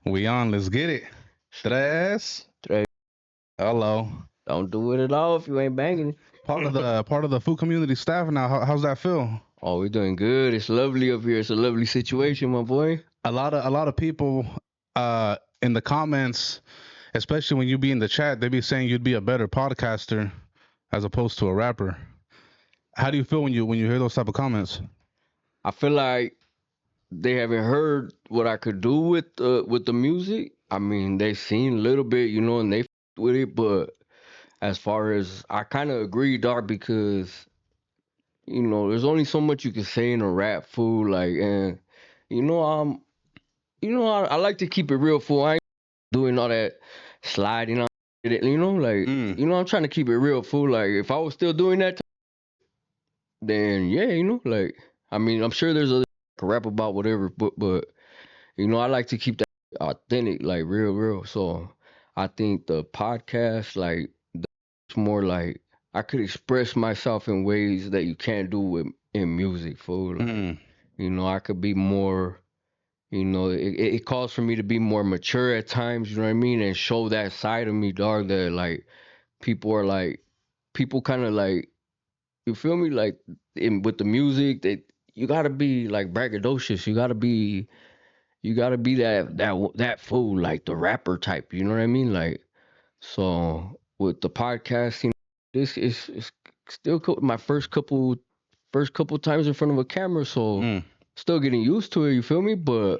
We on. Let's get it. Tres. Trey, Hello. don't do it at all if you ain't banging. Part of the food community staff now. How's that feel? Oh, we're doing good. It's lovely up here. It's a lovely situation, my boy. A lot of people in the comments, especially when you be in the chat, they be saying you'd be a better podcaster as opposed to a rapper. How do you feel when you hear those type of comments? I feel like they haven't heard what I could do with the music. I mean, they seen a little bit, and they with it. But as far as I kind of agree, dog, because there's only so much you can say in a rap, fool. Like, and you know, I'm, I like to keep it real, fool. I ain't doing all that sliding on it, like, Mm. I'm trying to keep it real, fool. Like, if I was still doing that, then yeah, like, I mean, I'm sure there's other can rap about whatever, but I like to keep that authentic, like real. So I think the podcast, like, it's more like I could express myself in ways that you can't do in music, fool. Like, Mm. I could be more. It calls for me to be more mature at times, you know what I mean, and show that side of me, dog. That like people are like, people kind of like, you feel me, like in with the music, that you gotta be like braggadocious. You gotta be that fool, like the rapper type. You know what I mean? Like, so with the podcasting, this is still my first couple times in front of a camera, so Mm. still getting used to it. You feel me? But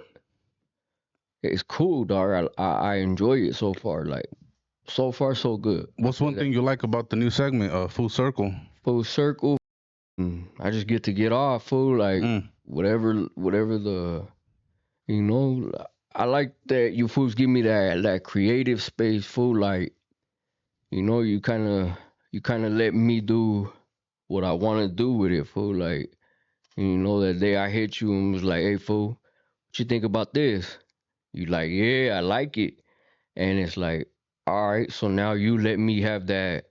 it's cool, dog. I enjoy it so far. Like, so far so good. What's one thing you like about the new segment, Full Circle? Full circle. I just get to get off, fool. Like, Mm. whatever the you know. I like that you fools give me that creative space, fool. Like, you kind of let me do what I want to do with it, fool. Like, that day I hit you and was like, "Hey, fool, what you think about this?" You like, "Yeah, I like it." And it's like, all right, so now you let me have that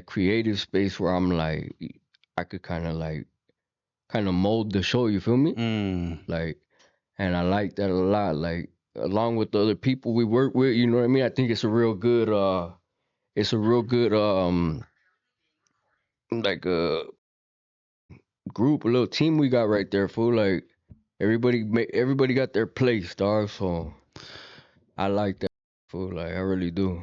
creative space where I'm like, I could kind of mold the show. You feel me? Mm. Like, and I like that a lot. Like, along with the other people we work with, you know what I mean? I think it's a real good like a group, a little team we got right there, fool. Like, everybody got their place, dog. So I like that, fool. Like, I really do.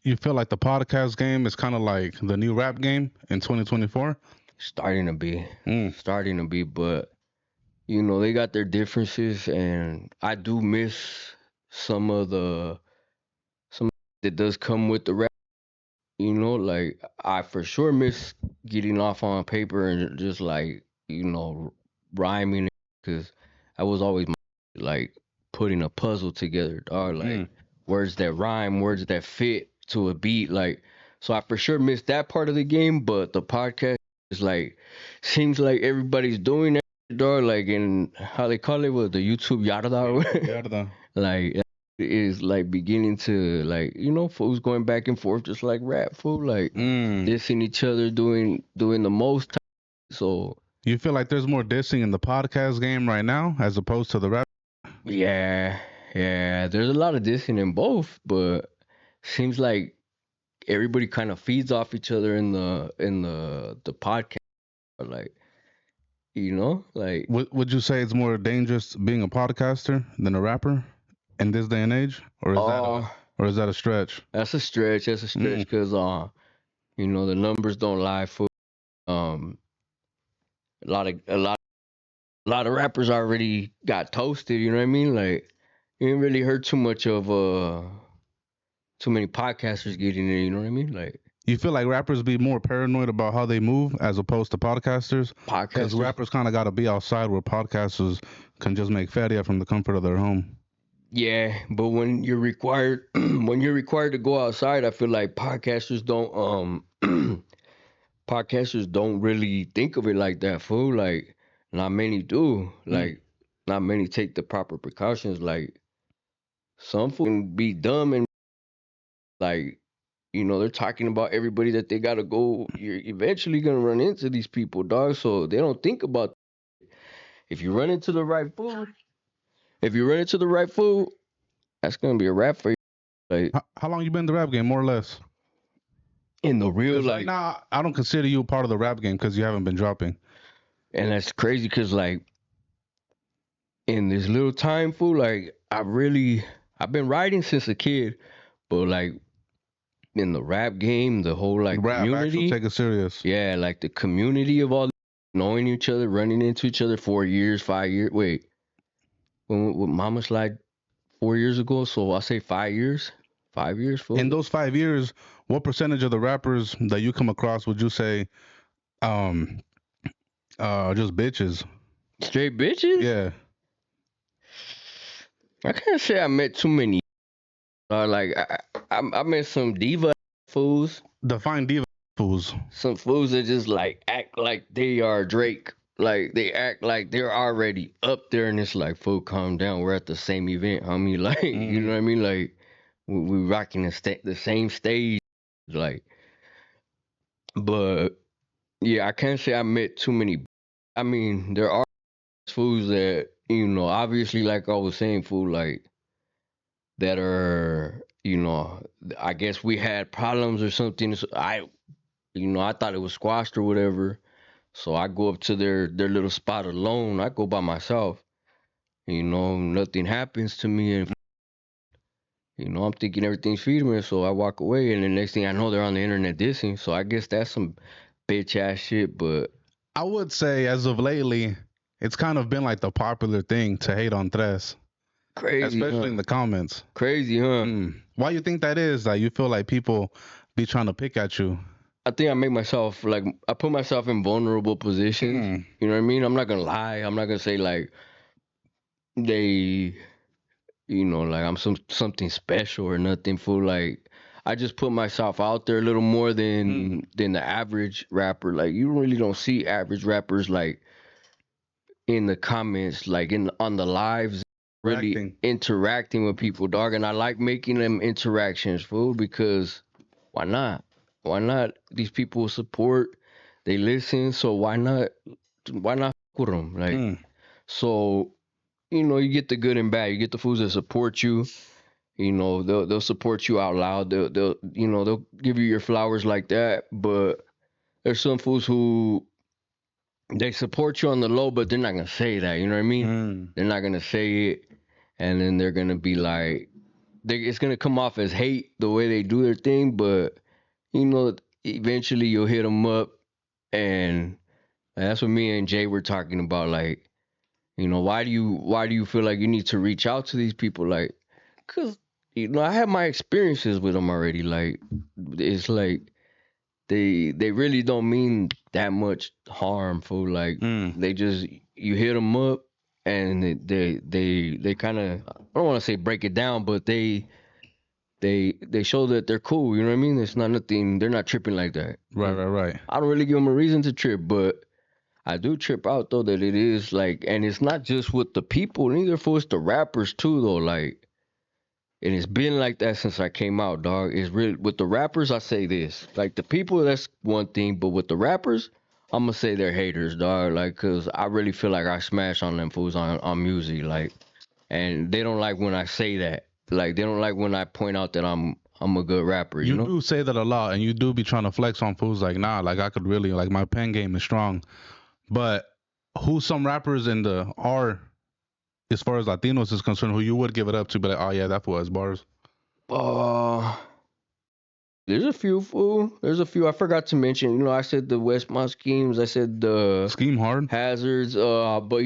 You feel like the podcast game is kind of like the new rap game in 2024? Starting to be, Mm. starting to be, but they got their differences, and I do miss some of the some that does come with the rap. Like, I for sure miss getting off on paper and just like rhyming, because I was always like putting a puzzle together, dog. Like, Mm. words that rhyme, words that fit to a beat, like. So I for sure missed that part of the game, but the podcast is like, seems like everybody's doing that, dog. Like, in how they call it, with the YouTube Yarda. Yarda. Like, is like beginning to, like, fools going back and forth just like rap, fool, like Mm. dissing each other, doing the most. So You feel like there's more dissing in the podcast game right now as opposed to the rap? yeah, yeah, there's a lot of dissing in both, but seems like everybody kind of feeds off each other in the podcast, like, like, Would you say it's more dangerous being a podcaster than a rapper in this day and age, or is that a oh, or is that a stretch? that's a stretch Mm. because the numbers don't lie, fool. um a lot of rappers already got toasted, you know what I mean? Like, you ain't really heard too much of too many podcasters getting in, you know what I mean? Like, You feel like rappers be more paranoid about how they move as opposed to podcasters? Because podcasters. rappers kind of got to be outside where podcasters can just make fatty from the comfort of their home. Yeah, but when you're required when you're required to go outside, I feel like podcasters don't really think of it like that, fool. Like, not many do. Mm. Like, not many take the proper precautions. Like, some fool can be dumb and, like, they're talking about everybody that they gotta go. You're eventually gonna run into these people, dog. So they don't think about, if you run into the right fool. If you run into the right fool, that's gonna be a wrap for you. Like How long you been in the rap game, more or less? in the real, Because right like, now, I don't consider you a part of the rap game because you haven't been dropping. and that's crazy because like in this little time, fool, like I've been writing since a kid, but like in the rap game, the whole like Rap, actual, community, take it serious. yeah, like the community of all knowing each other, running into each other 4 years, 5 years. Wait, when Mama Slide 4 years ago, so I'll say 5 years, 5 years, In fool. those 5 years, what percentage of the rappers that you come across would you say, um, just bitches? Straight bitches. Yeah, I can't say I met too many. Like I met some diva fools. define diva fools. Some fools that just like act like they are Drake. Like they act like they're already up there, and it's like, fool, calm down. We're at the same event, homie. Like, you Hmm. know what I mean? Like, we rocking the same stage. Like, but yeah, I can't say I met too many. I mean, there are fools that obviously, like I was saying, fool, like that are, I guess we had problems or something. So I thought it was squashed or whatever. So I go up to their little spot alone. I go by myself. Nothing happens to me, and I'm thinking everything's feeding me. So I walk away, and the next thing I know, they're on the internet dissing. So I guess that's some bitch ass shit. But I would say as of lately, it's kind of been like the popular thing to hate on Tres, crazy, especially huh? in the comments. Crazy, huh? Why you think that is? Like you feel like people be trying to pick at you? I think I make myself like I put myself in vulnerable positions. Mm. You know what I mean? I'm not gonna lie. I'm not gonna say like they, like I'm something special or nothing. For like, I just put myself out there a little more Mm. than the average rapper. Like you really don't see average rappers like in the comments, like in on the lives, really Reacting. interacting with people, dog. And I like making them interactions, fool, because why not? Why not? These people support, they listen, so why not? Why not fuck with them? Like, Mm. so you get the good and bad. You get the fools that support you. They'll support you out loud. They'll give you your flowers like that. But there's some fools who they support you on the low, but they're not gonna say that. You know what I mean? Mm. They're not gonna say it, and then they're gonna be like, it's gonna come off as hate the way they do their thing. But you know, eventually you'll hit them up, and that's what me and Jay were talking about. Like, why do you feel like you need to reach out to these people? Like, cause I have my experiences with them already. Like, it's like they really don't mean that much harm, fool. Like Mm. they just you hit them up and they kind of, I don't want to say break it down, but they show that they're cool. You know what I mean? It's not nothing. They're not tripping like that. Right. Right. Right. I don't really give them a reason to trip, but I do trip out though that it is like, and it's not just with the people, neither for it's the rappers too though. Like, and it's been like that since I came out, dog. It's really with the rappers. I say this, like the people, that's one thing, but with the rappers, I'm gonna say they're haters, dog. Like, cause I really feel like I smash on them fools on music, like, and they don't like when I say that. Like, they don't like when I point out that I'm a good rapper, you You know? do say that a lot, and you do be trying to flex on fools like, nah, like I could really, like my pen game is strong. But who some rappers in the are, as far as Latinos is concerned, who you would give it up to, but like, oh yeah, that fool has bars. Uh, there's a few, fool. There's a few I forgot to mention. I said the Westmont schemes. I said the Scheme hard. hazards. But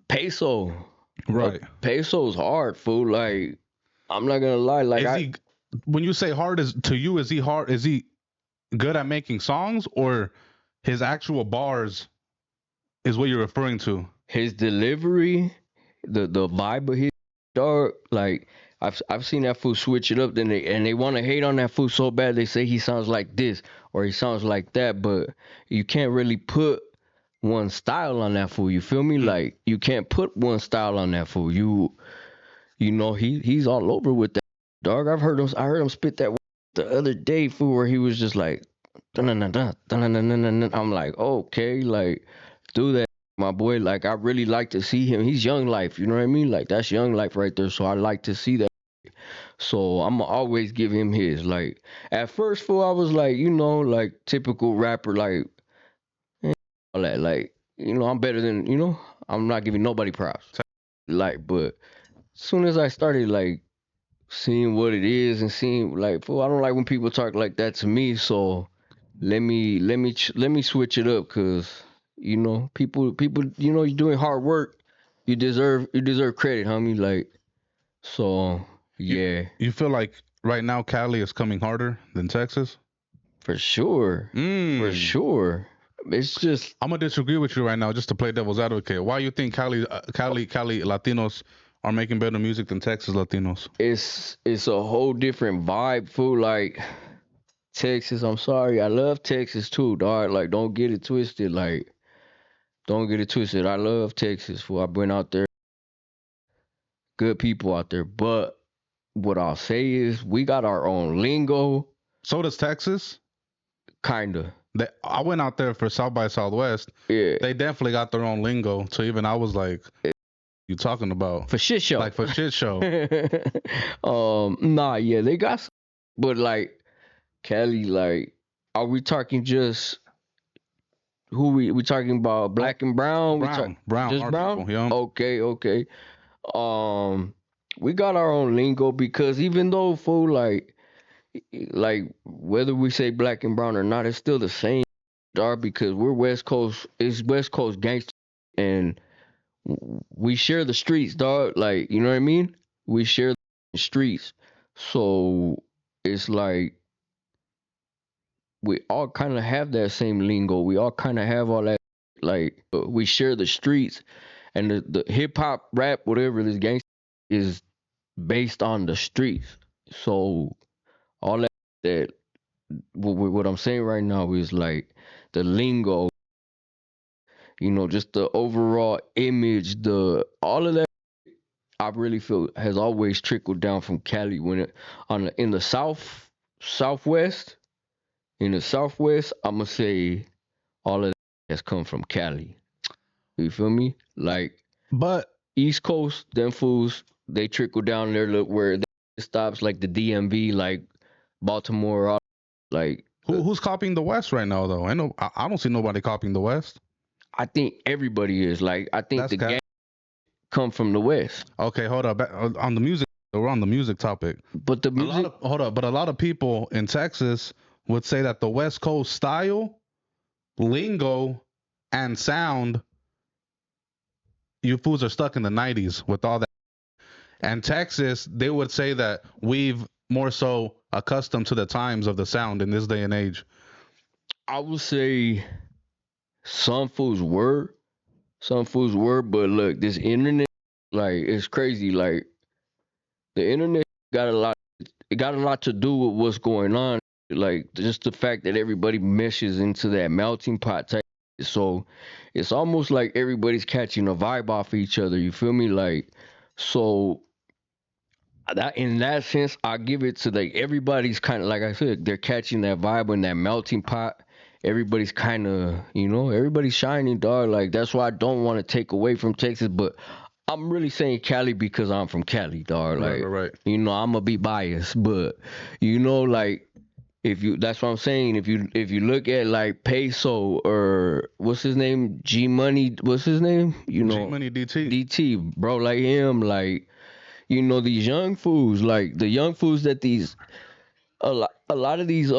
peso. Right. Peso's hard, fool. Like, I'm not gonna lie. Like, Is he, when you say hard, is to you, is he hard? Is he good at making songs, or his actual bars is what you're referring to? his delivery, the vibe of his dog. Like, I've seen that fool switch it up. Then they want to hate on that fool so bad. They say he sounds like this or he sounds like that, but you can't really put one style on that fool. You feel me? Mm. Like, you can't put one style on that fool. He's all over with that dog. I heard him spit that the other day, fool, where he was just like, dun dun dun dun dun dun dun dun. I'm like, okay, like, do that. my boy, like I really like to see him. He's Young Life, you know what I mean? Like that's Young Life right there. So I like to see that. So I'ma always give him his. Like at first, fool, I was like, like typical rapper, like all that. Like, I'm better than, I'm not giving nobody props. Like, but as soon as I started like seeing what it is and seeing like, fool, I don't like when people talk like that to me. So let me switch it up, cause people, you're doing hard work. You deserve credit, homie. Like, so You yeah, you feel like right now Cali is coming harder than Texas? for sure, for Mm. sure. It's just I'm gonna disagree with you right now, just to play devil's advocate. Why you think Cali Latinos are making better music than Texas Latinos? it's a whole different vibe, fool. Like Texas, I'm sorry, I love Texas too, dog. Like, don't get it twisted. Like, don't get it twisted. I love Texas, fool. I've been out there, good people out there. But what I'll say is, we got our own lingo, So does Texas. kinda. I went out there for South by Southwest. Yeah, They definitely got their own lingo. So even I was like, "You talking about for shit show. like for shit show?" Nah, yeah, they got, but like Cali, like, are we talking just who we talking about? Black and brown? We talk Brown, just our brown? people. Yeah. Okay, okay. Um, we got our own lingo because even though, fool, like whether we say black and brown or not, it's still the same, dog. Because we're West Coast, it's West Coast gangster, and we share the streets, dog. Like, you know what I mean? We share the streets, so it's like we all kind of have that same lingo. We all kind of have all that. Like, we share the streets, and the hip hop, rap, whatever this gangster is based on the streets. So all that what I'm saying right now is like the lingo, just the overall image, the all of that. I really feel has always trickled down from Cali when it in the southwest. In the southwest, I'ma say all of that has come from Cali. You feel me? Like But East Coast, them fools, they trickle down there look where it stops, like the DMV, like Baltimore, like who's copying the West right now though? I don't see nobody copying the West. I think everybody is. Like, I think That's the cat. gang come from the West. Okay, hold up. On the music, we're on the music topic. But the music, Hold up, but a lot of people in Texas would say that the West Coast style, lingo, and sound, you fools are stuck in the '90s with all that. And Texas, they would say that we've more so accustomed to the times of the sound in this day and age. I would say some fools were, but look, this internet, like, it's crazy. Like, the internet got a lot, it got a lot to do with what's going on. Like, just the fact that everybody meshes into that melting pot type. So it's almost like everybody's catching a vibe off each other. You feel me? Like, so that in that sense, I give it to like everybody's kind of like I said, they're catching that vibe in that melting pot. Everybody's kind of, everybody's shining, dog. Like that's why I don't want to take away from Texas, but I'm really saying Cali because I'm from Cali, dog. Right, Like, right, right. I'm gonna be biased, but like if you, that's what I'm saying. If you look at like Peso or what's his name, G Money, what's his name, G Money DT. DT, bro, like him, like these young fools, like the young fools that these a lot of these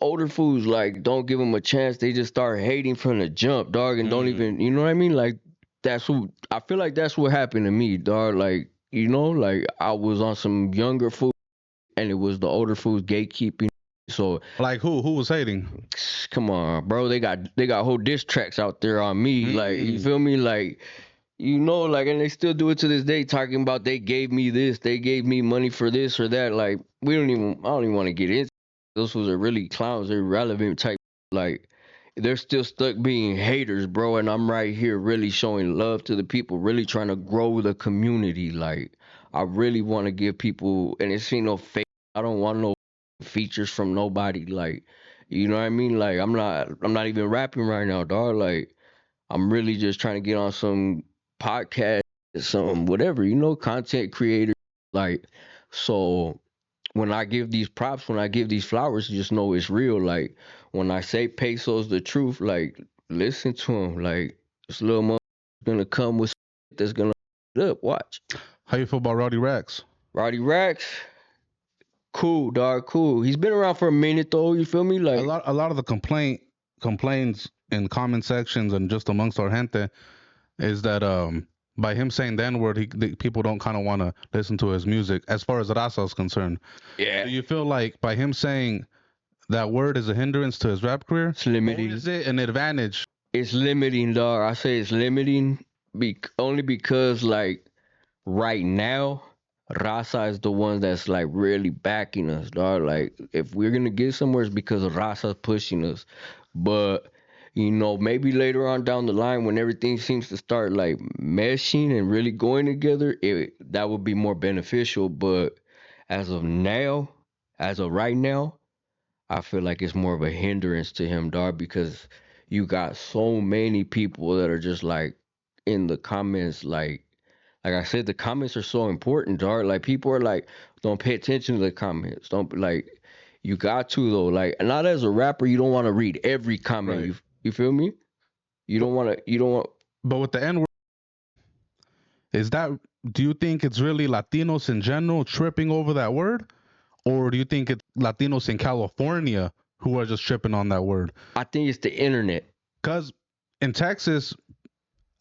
older fools like don't give them a chance. They just start hating from the jump, dog, and don't even, you know what I mean? Like that's what I feel like that's what happened to me, dog. Like like I was on some younger food, and it was the older fools gatekeeping. So Like who was hating? come on, bro. They got whole diss tracks out there on me. Like, you feel me? Like, like, and they still do it to this day, talking about they gave me this, they gave me money for this or that. Like, I don't even want to get into those fools are really clowns, they're irrelevant type. Like, they're still stuck being haters, bro. And I'm right here really showing love to the people, really trying to grow the community. Like, I really want to give people, and it's ain't no fake. I don't want no features from nobody. Like, you know what I mean? Like, I'm not even rapping right now, dog. Like, I'm really just trying to get on some podcast, some whatever, content creator. Like, so when I give these props, when I give these flowers, just know it's real. Like, when I say pesos the truth, like, listen to him. Like, this little mother gonna come with that's gonna up. Watch. How you feel about Roddy Rax? Roddy Rax, cool, dog, cool. He's been around for a minute though. You feel me? A Like, lot of the complaints in comment sections and just amongst our gente is that by him saying the N word, people don't kind of want to listen to his music as far as Raza is concerned. yeah, Do you feel like by him saying that word is a hindrance to his rap career, it's or limiting. is it an advantage? It's limiting, dog. I say it's limiting, only because like right now, Raza is the one that's like really backing us, dog. Like if we're gonna get somewhere, it's because of Raza pushing us. But maybe later on down the line, when everything seems to start like meshing and really going together, that would be more beneficial. But as of now, as of right now, I feel like it's more of a hindrance to him, dog, because you got so many people that are just like in the comments, like I said, the comments are so important, dog. Like people are like, don't pay attention to the comments. Don't like, you got to though. Like, not as a rapper, you don't want to read every comment. Right. You feel me? You don't want to. You don't want. But with the N word, do you think it's really Latinos in general tripping over that word? Or do you think it's Latinos in California who are just tripping on that word? I think it's the internet. Because in Texas,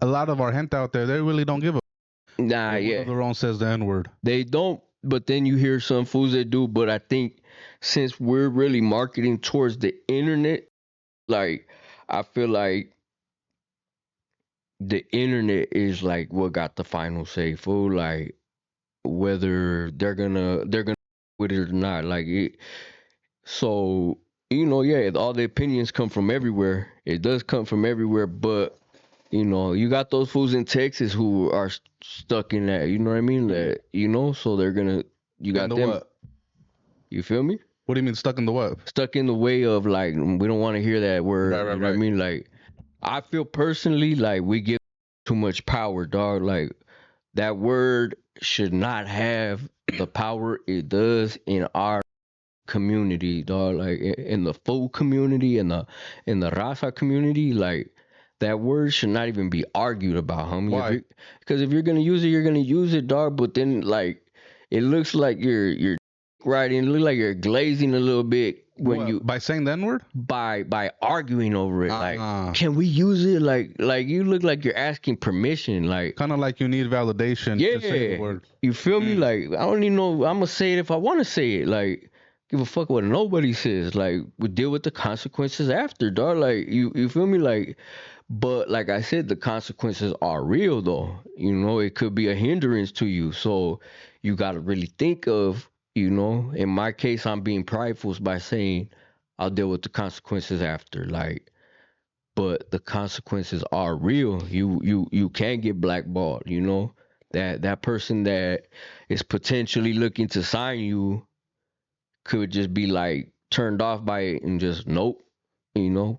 a lot of our gente out there, they really don't give a Nah, if one yeah, of their own says the N word. they don't. But then you hear some fools that do. But I think since we're really marketing towards the internet, like I feel like the internet is like what got the final say, fool. Like whether they're gonna with it or not. Like it. So yeah, all the opinions come from everywhere. It does come from everywhere, but you got those fools in Texas who are stuck in that. You know what I mean? That so they're gonna. You In got the them. what? You feel me? What do you mean stuck in the what? Stuck in the way of like we don't want to hear that word. Right, You right, know what I right. mean? Like I feel personally like we give too much power, dog. Like that word should not have the power it does in our community, dog. Like in the food community, in the Raza community, like that word should not even be argued about, homie. Why? Because if you're gonna use it, you're gonna use it, dog. But then like it looks like you're right, and it looks like you're glazing a little bit when What? you By saying the N word? by arguing over it. Like, Uh-uh. can we use it? Like you look like you're asking permission. Like, Kind of like you need validation to say the yeah, word. you feel me? Like, I don't even know. I'm gonna say it if I want to say it. Like, give a fuck what nobody says. Like, we deal with the consequences after, dog. Like, you feel me? Like, but like I said, the consequences are real, though. It could be a hindrance to you. So you gotta really think of, in my case, I'm being prideful by saying I'll deal with the consequences after. Like, but the consequences are real. You can get blackballed. That person that is potentially looking to sign you could just be like turned off by it and just nope.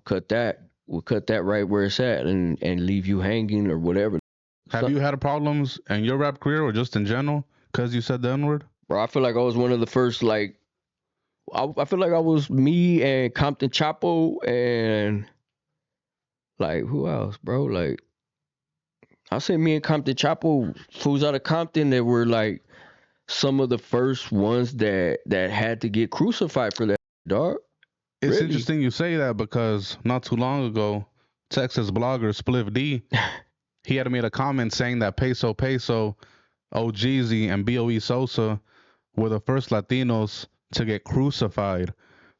Cut that. We'll cut that right where it's at and leave you hanging or whatever. Have you had problems in your rap career or just in general because you said the N word? Bro, I feel like I was one of the first. Like I feel like I was me and Compton Chapo and like who else, bro? Like I say me and Compton Chapo, fools out of Compton that were like some of the first ones that had to get crucified for that, dog. It's Really? interesting you say that because not too long ago, Texas blogger Spliff D, he had made a comment saying that Peso Peso, OGZ, and BOE Sosa were the first Latinos to get crucified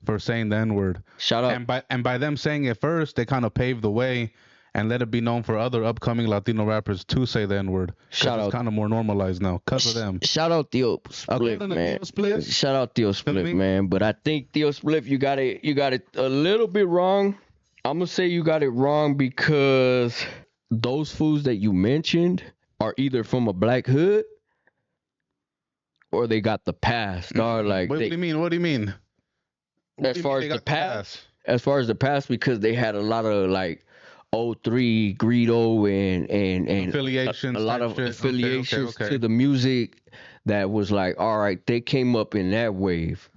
for saying the N word. Shout out. And by them saying it first, they kind of paved the way and let it be known for other upcoming Latino rappers to say the N word. Shout It's out. kind of more normalized now because of them. Shout out Theo Spliff, man. Spliff. Shout out Theo Feel Spliff, me? man. But I think Theo Spliff, you got it a little bit wrong. I'm gonna say you got it wrong because those fools that you mentioned are either from a black hood or they got the past, dog. Like What do you mean? What do you mean? What as do you far mean as they the got past, as far as the past, because they had a lot of like 03 Greedo and a Affiliations lot type of shit. affiliations to Okay. the music that was like, all right, they came up in that wave.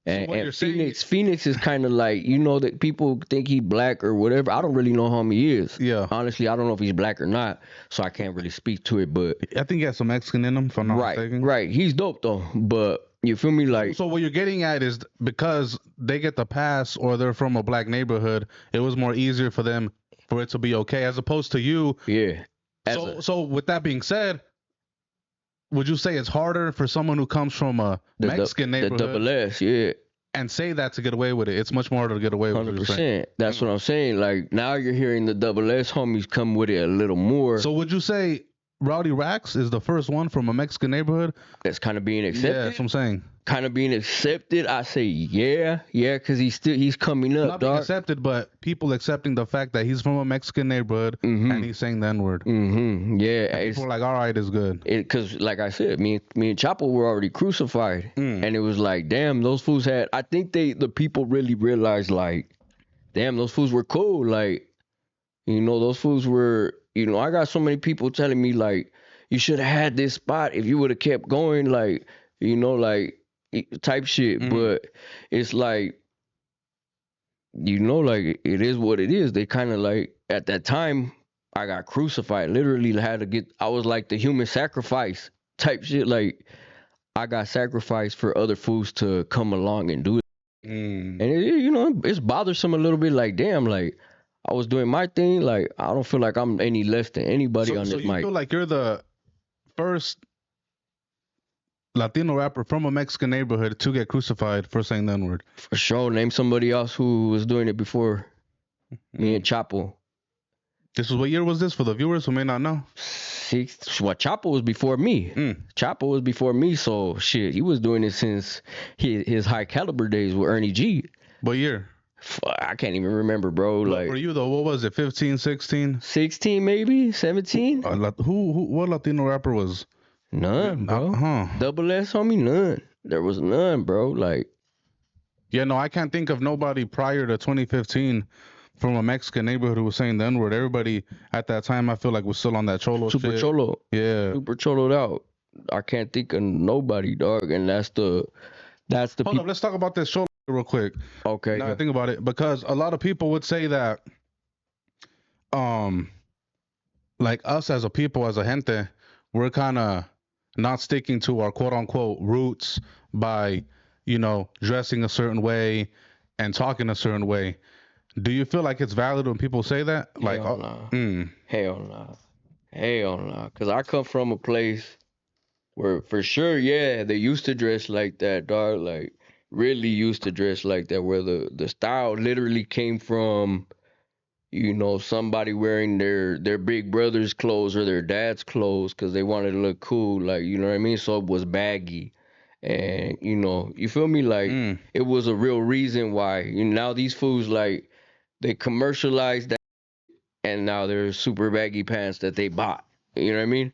So what And you're saying, Phoenix is kind of like, that people think he black or whatever. I don't really know how he is. yeah, Honestly, I don't know if he's black or not, so I can't really speak to it. But I think he has some Mexican in him, if I'm not mistaken. right, he's dope though. But you feel me? Like, So what you're getting at is because they get the pass or they're from a black neighborhood, it was more easier for them for it to be okay, as opposed to you. yeah. So with that being said, would you say it's harder for someone who comes from a Mexican The neighborhood double S, yeah. and say that to get away with it? It's much more harder to get away with what you're saying. 100%. That's what I'm saying. Like, now you're hearing the double S homies come with it a little more. So would you say Rowdy Rax is the first one from a Mexican neighborhood That's kind of being Yeah, accepted. that's what I'm saying. Kind of being accepted. I say yeah, because he's coming up, Not being dog. accepted, but people accepting the fact that he's from a Mexican neighborhood and he's saying the N-word. Yeah, And it's people are like, all right, it's good. because like I said, me and Chapo were already crucified, and it was like, damn, those fools had. I think the people really realized, like, damn, those fools were cool. Like, those fools were. I got so many people telling me like, you should have had this spot if you would have kept going, like, like type shit. But it's like, like it is what it is. They kind of like at that time I got crucified. Literally had to get. I was like the human sacrifice type shit. Like I got sacrificed for other fools to come along and do it. And it's bothersome a little bit. Like damn, like I was doing my thing. Like I don't feel like I'm any less than anybody on So this you mic. feel like you're the first Latino rapper from a Mexican neighborhood to get crucified for saying the N-word. For sure. Name somebody else who was doing it before me and Chapo. What year was this for the viewers who may not know? Chapo was before me. Chapo was before me, so shit, he was doing it since his high caliber days with Ernie G. What year? I can't even remember, bro. Like for you though, what was it? 15, 16? 16 maybe, 17? What Latino rapper was? None, bro. Double S, homie, none. There was none, bro. Like, yeah, no, I can't think of nobody prior to 2015 from a Mexican neighborhood who was saying the N-word. Everybody at that time, I feel like, was still on that cholo super shit. cholo. Yeah. Super choloed out. I can't think of nobody, dog. And that's the Hold up, let's talk about this cholo real quick. Okay. Now I think about it, because a lot of people would say that, like us as a people, as a gente, we're kind of not sticking to our quote unquote roots by, dressing a certain way and talking a certain way. Do you feel like it's valid when people say that? Like, Hell no. Hell no. Hell no. Because I come from a place where, for sure, yeah, they used to dress like that, dog. Like, really used to dress like that, where the style literally came from, somebody wearing their big brother's clothes or their dad's clothes because they wanted to look cool. Like, you know what I mean? So it was baggy. And, you feel me? Like, it was a real reason why. Now these fools, like, they commercialized that, and now there's super baggy pants that they bought. You know what I mean?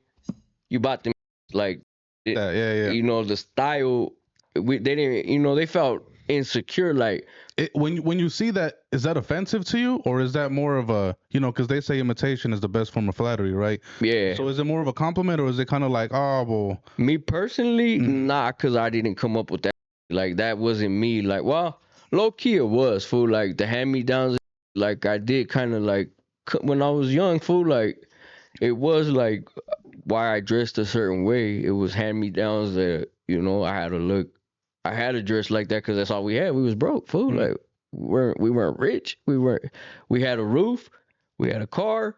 You bought them, like, yeah. The style. They didn't. They felt insecure. Like when you see that, is that offensive to you, or is that more of a, because they say imitation is the best form of flattery, right? Yeah. So is it more of a compliment, or is it kind of like, oh, well? Me personally, nah, cause I didn't come up with that. Like that wasn't me. Like, well, low key it was, fool. Like the hand me downs. Like I did kind of like when I was young, fool. Like it was like why I dressed a certain way. It was hand me downs that I had to dress like that because that's all we had. We was broke, fool. Like we weren't rich. We had a roof, we had a car,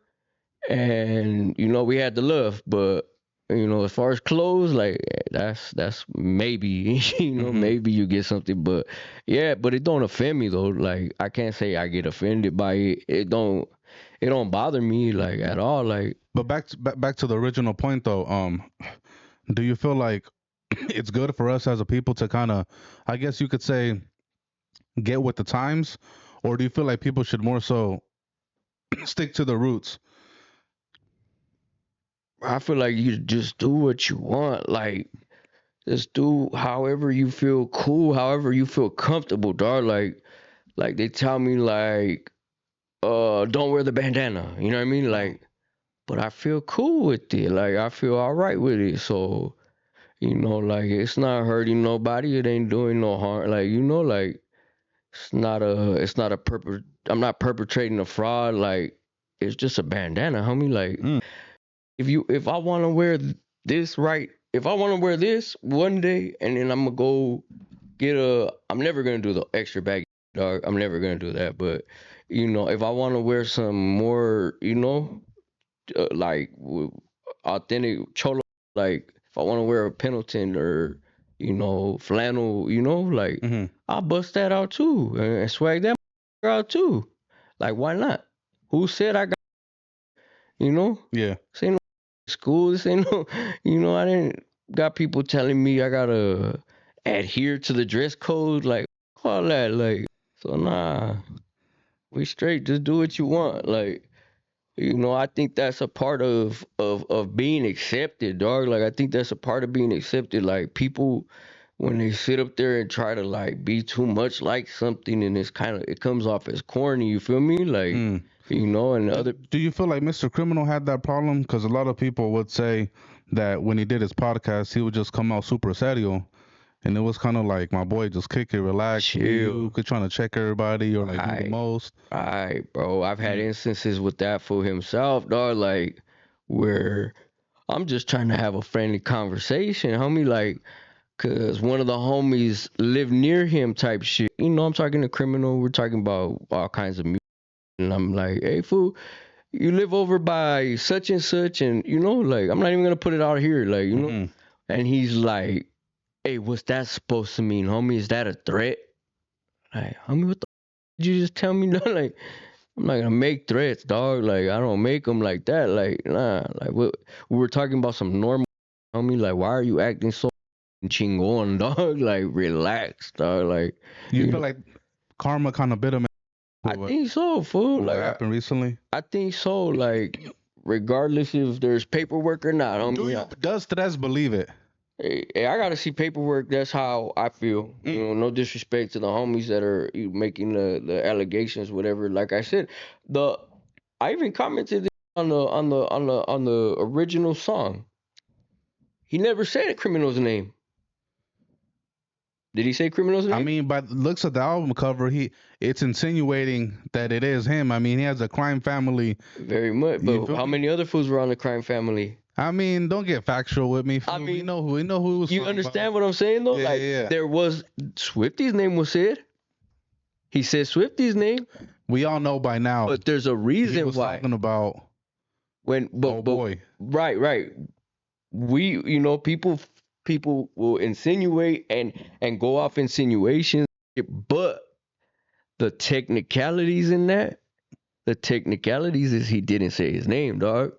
and we had the love. But as far as clothes, like that's maybe maybe you get something, but yeah, but it don't offend me though. Like I can't say I get offended by it. It don't bother me like at all. Like, but back to the original point though. Do you feel like it's good for us as a people to kind of, I guess you could say, get with the times, or do you feel like people should more so stick to the roots? I feel like you just do what you want. Like, just do however you feel cool, however you feel comfortable, dog. Like they tell me, like, don't wear the bandana. You know what I mean? Like, but I feel cool with it. Like, I feel all right with it. So, like, it's not hurting nobody. It ain't doing no harm. Like, like, I'm not perpetrating a fraud. Like, it's just a bandana, homie. Like, if I want to wear this, right? If I want to wear this one day, and then I'm gonna go I'm never gonna do the extra baggy, dog. I'm never gonna do that. But if I want to wear some more, like authentic cholo, like if I want to wear a Pendleton or flannel, like I'll bust that out too and swag that out too. Like, why not? Who said I got? Yeah. This ain't no school. This ain't no. I didn't got people telling me I gotta adhere to the dress code. Like all that. Like, so nah. We straight. Just do what you want. Like, I think that's a part of being accepted, dog. Like, I think that's a part of being accepted. Like, people when they sit up there and try to like be too much like something, and it comes off as corny. You feel me? Like, and the other. Do you feel like Mr. Criminal had that problem? Because a lot of people would say that when he did his podcast, he would just come out super serio. And it was kind of like, my boy, just kick it, relax. Chill. You could trying to check everybody or like do the most. Right, bro. I've had instances with that for himself, dog. Like, where I'm just trying to have a friendly conversation, homie. Like, cause one of the homies live near him, type shit. I'm talking to Criminal. We're talking about all kinds of music, and I'm like, hey, fool, you live over by such and such, and like, I'm not even gonna put it out here, like, And he's like, hey, what's that supposed to mean, homie? Is that a threat? Like, homie, what the did you just tell me? No, like, I'm not gonna make threats, dog. Like, I don't make them like that. Like, nah. Like, we were talking about some normal, homie. Like, why are you acting so chingon, dog? Like, relax, dog. Like, you feel like karma kind of bit him? I think so, fool. What Like, happened recently? I think so. Like, regardless if there's paperwork or not, homie. Does Tres believe it? Hey, I gotta see paperwork. That's how I feel. No disrespect to the homies that are making the allegations, whatever. Like I said, I even commented on the original song. He never said a Criminal's name. Did he say Criminal's name? I mean, by the looks of the album cover, it's insinuating that it is him. I mean, he has a crime family. Very much. But how many other fools were on the crime family? I mean, don't get factual with me. I mean, we know who was. You understand what I'm saying, though? Yeah, There was Swifty's name was said. He said Swifty's name. We all know by now. But there's a reason he was why. Talking about boy. Right. We, people will insinuate and go off insinuations, but the technicalities in that, is he didn't say his name, dog.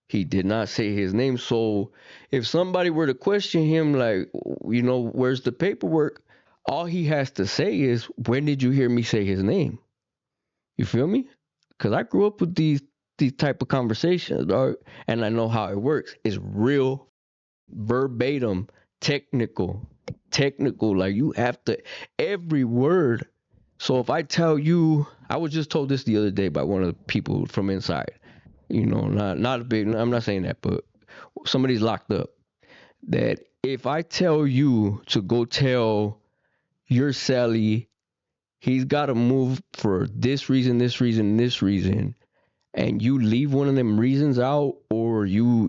He did not say his name. So if somebody were to question him, like, where's the paperwork? All he has to say is, when did you hear me say his name? You feel me? Because I grew up with these type of conversations, dog, and I know how it works. It's real verbatim, technical. Like, you have to, every word. So if I tell you, I was just told this the other day by one of the people from inside. Not a big, I'm not saying that, but somebody's locked up. That if I tell you to go tell your Sally, he's got to move for this reason, and you leave one of them reasons out, or you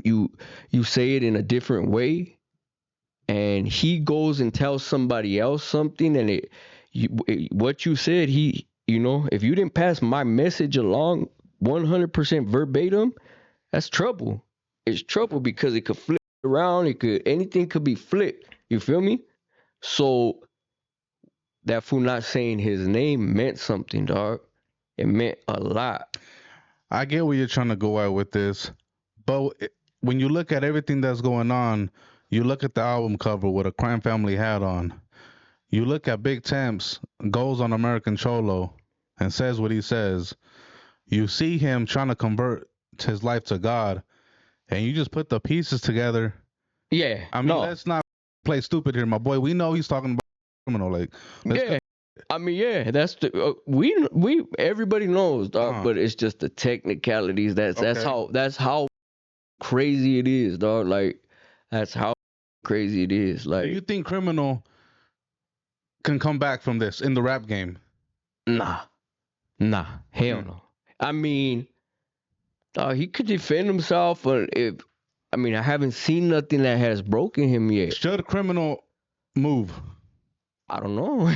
say it in a different way, and he goes and tells somebody else something, and what you said, if you didn't pass my message along 100% verbatim, that's trouble. It's trouble because it could flip around. Anything could be flipped. You feel me? So that fool not saying his name meant something, dog. It meant a lot. I get where you're trying to go at with this, but when you look at everything that's going on, you look at the album cover with a crime family hat on. You look at Big Temps goes on American Cholo and says what he says. You see him trying to convert his life to God, and you just put the pieces together. Yeah. I mean, let's not play stupid here, my boy. We know he's talking about criminal. Like, I mean, yeah, that's the we everybody knows, dog. Uh-huh. But it's just the technicalities. Okay. That's how crazy it is, dog. Like that's how crazy it is. Do you Like think Criminal can come back from this in the rap game? nah, nah, hell Mm. no. I mean, he could defend himself, but if I mean, I haven't seen nothing that has broken him yet. Should Criminal move? I don't know.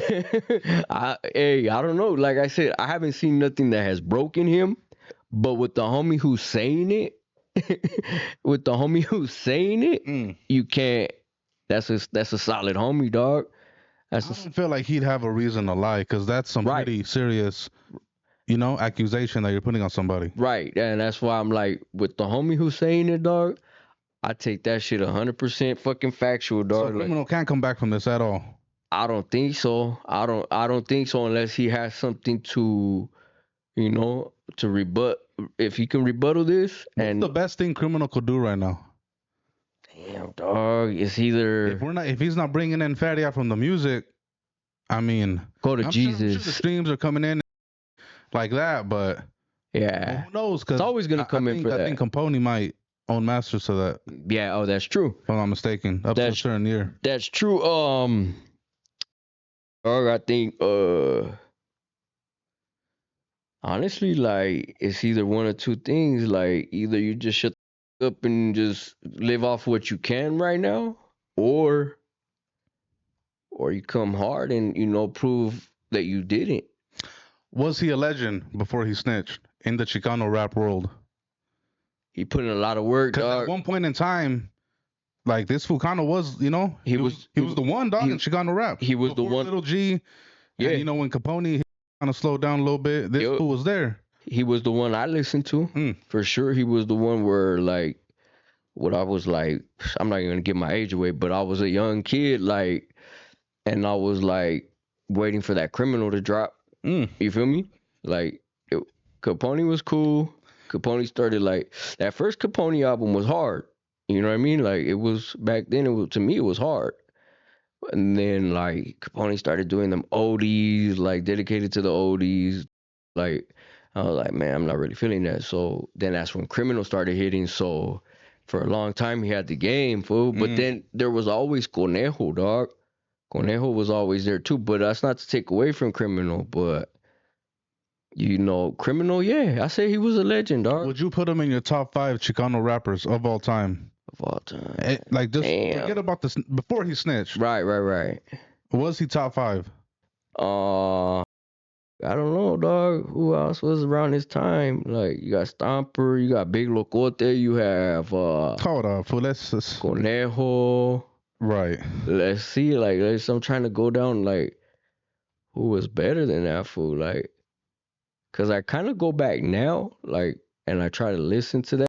I don't know. Like I said, I haven't seen nothing that has broken him. But with the homie who's saying it, with the homie who's saying it, Mm. you can't. That's a solid homie, dog. I don't feel like he'd have a reason to lie because that's some Right, pretty serious, accusation that you're putting on somebody. right, and that's why I'm like, with the homie who's saying it, dog. I take that shit 100% fucking factual, So dog. Like, Criminal can't come back from this at all. I don't think so. I don't think so unless he has something to, to rebut. If he can rebuttal this, What's and the best thing Criminal could do right now? damn, dog, it's either If he's not bringing in Fadia from the music, I mean, go to I'm sure the Jesus. streams are coming in like that, but Yeah, who knows? Because it's always gonna come in for I that. think Componi might own masters to that, Yeah, oh, that's true. if I'm not mistaken, up to a That's certain year. that's true. Dog, I think honestly, like it's either one or two things. Like either you just shut up and just live off what you can right now, or you come hard and prove that you didn't. Was he a legend before he snitched in the Chicano rap world? He put in a lot of work, Because dog. at one point in time, like this fool kind of was, he was the one dog in Chicano rap. He was the Before one. Little G, Yeah. and when Capone kind of slowed down a little bit, this fool was there. He was the one I listened to. For sure. He was the one where like what I was like, I'm not even gonna give my age away, but I was a young kid, like, and I was like waiting for that Criminal to drop. You feel me? Like Capone was cool. Capone started like that first Capone album was hard. You know what I mean? Like it was back then. To me it was hard. And then like Capone started doing them oldies, like dedicated to the oldies. Like I was like, man, I'm not really feeling that. So then that's when Criminal started hitting. So for a long time he had the game, fool. But then there was always Conejo, dog. Conejo was always there too. But that's not to take away from Criminal, but Criminal, yeah, I say he was a legend, dog. Would you put him in your top 5 Chicano rappers of all time? Of all time. Like just Damn. forget about this before he snitched. Right. Was he top 5? I don't know, dog. Who else was around this time? Like you got Stomper, you got Big Locote, you have Hold up, fool. Let's Conejo. right. Let's see, like I'm trying to go down like who was better than that fool, like, cause I kind of go back now, like, and I try to listen to that,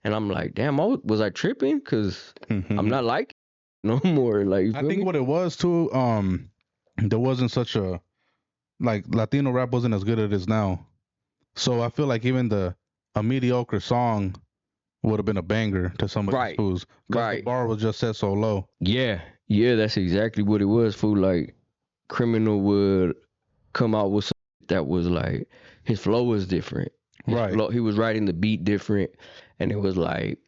and I'm like, damn, was I tripping? Cause I'm not like no more. Like, you I feel think me? what it was too, there wasn't such a like Latino rap wasn't as good as it is now. So I feel like even a mediocre song would have been a banger to some of these fools. Because the bar was just set so low. Yeah, that's exactly what it was, fool. Like, Criminal would come out with something that was like, his flow was different. He was writing the beat different, and it was like,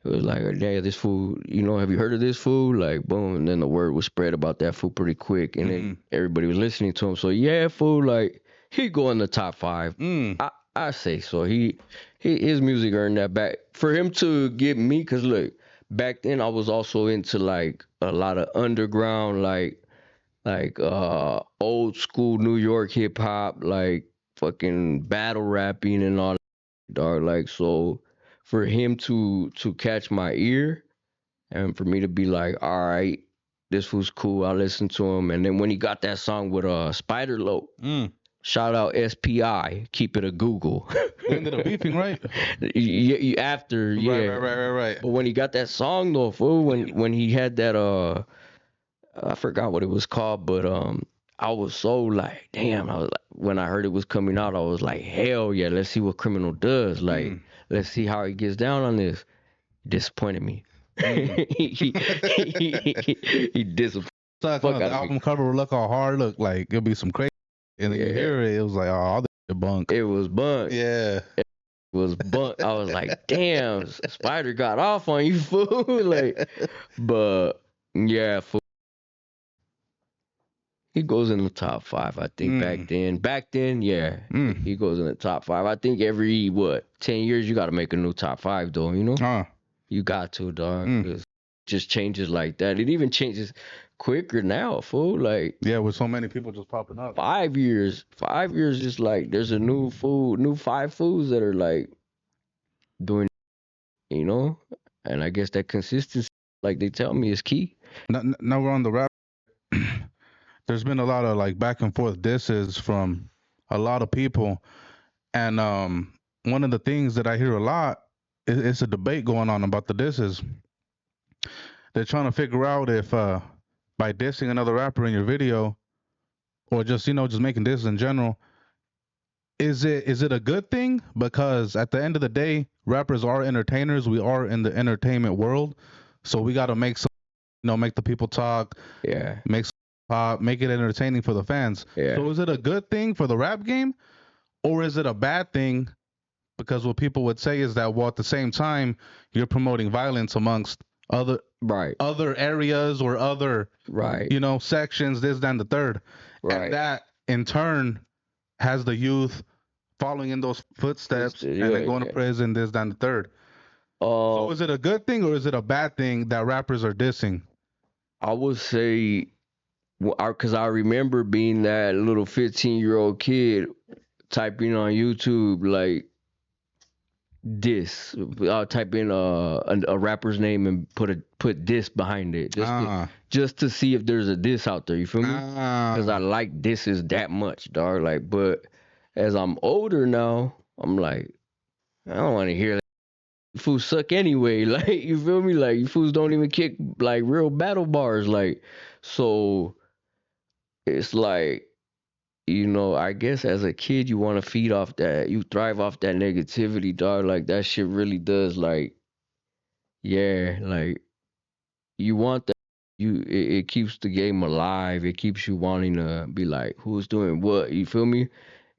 yeah, this fool, have you heard of this fool? Like, boom, and then the word was spread about that fool pretty quick, and then everybody was listening to him. So yeah, fool, like, he'd go in the top 5. I say so. His music earned that back. For him to get me, because look, back then I was also into like a lot of underground, like old school New York hip hop, like fucking battle rapping and all that, dog. Like, so for him to catch my ear and for me to be like, all right, this was cool, I listened to him. And then when he got that song with Spider Lope, shout out SPI, keep it a Google. They ended up beefing, right? After, Right. But when he got that song though, fool, when he had that I forgot what it was called, but I was so like, damn, I was like, when I heard it was coming out, I was like, hell yeah, let's see what Criminal does. Like, let's see how he gets down on this. Disappointed me. He disappointed stuck. Fuck The out of me. album cover would look all hard, look like it'll be some crazy. And then you Yeah. hear it, it was like, oh, all this bunk. It was bunk. Yeah. It was bunk. I was like, damn, Spider got off on you, fool. Like, but yeah, fool. He goes in the top 5, I think. Back then, yeah, he goes in the top 5. I think every 10 years you got to make a new top 5, though. You know, you got to, dog. It just changes like that. It even changes quicker now, fool. Like, yeah, with so many people just popping up. 5 years, just like there's a new 5 foods that are like doing, you know, and I guess that consistency, like they tell me, is key. Now we're on the rap. There's been a lot of like back and forth disses from a lot of people, and one of the things that I hear a lot is it's a debate going on about the disses. They're trying to figure out if by dissing another rapper in your video, or just just making disses in general, is it a good thing? Because at the end of the day, rappers are entertainers. We are in the entertainment world, so we got to make some, make the people talk. Yeah. Make pop, make it entertaining for the fans. Yeah. So is it a good thing for the rap game, or is it a bad thing? Because what people would say is that, well, at the same time, you're promoting violence amongst other areas or other sections, this, that, and the third. Right. And that in turn has the youth following in those footsteps and then going to prison, this, that, and the third. So is it a good thing or is it a bad thing that rappers are dissing? I would say, because I remember being that little 15-year-old kid typing on YouTube like diss. I'll type in a rapper's name and put diss behind it just to see if there's a diss out there. You feel me? Because I like disses that much, dog. Like, but as I'm older now, I'm like, I don't want to hear that. Fools suck anyway. Like, you feel me? Like, you fools don't even kick like real battle bars. Like, so it's like, I guess as a kid, you want to feed off that. You thrive off that negativity, dog. Like, that shit really does, like, yeah, like, you want that. It keeps the game alive. It keeps you wanting to be like, who's doing what? You feel me?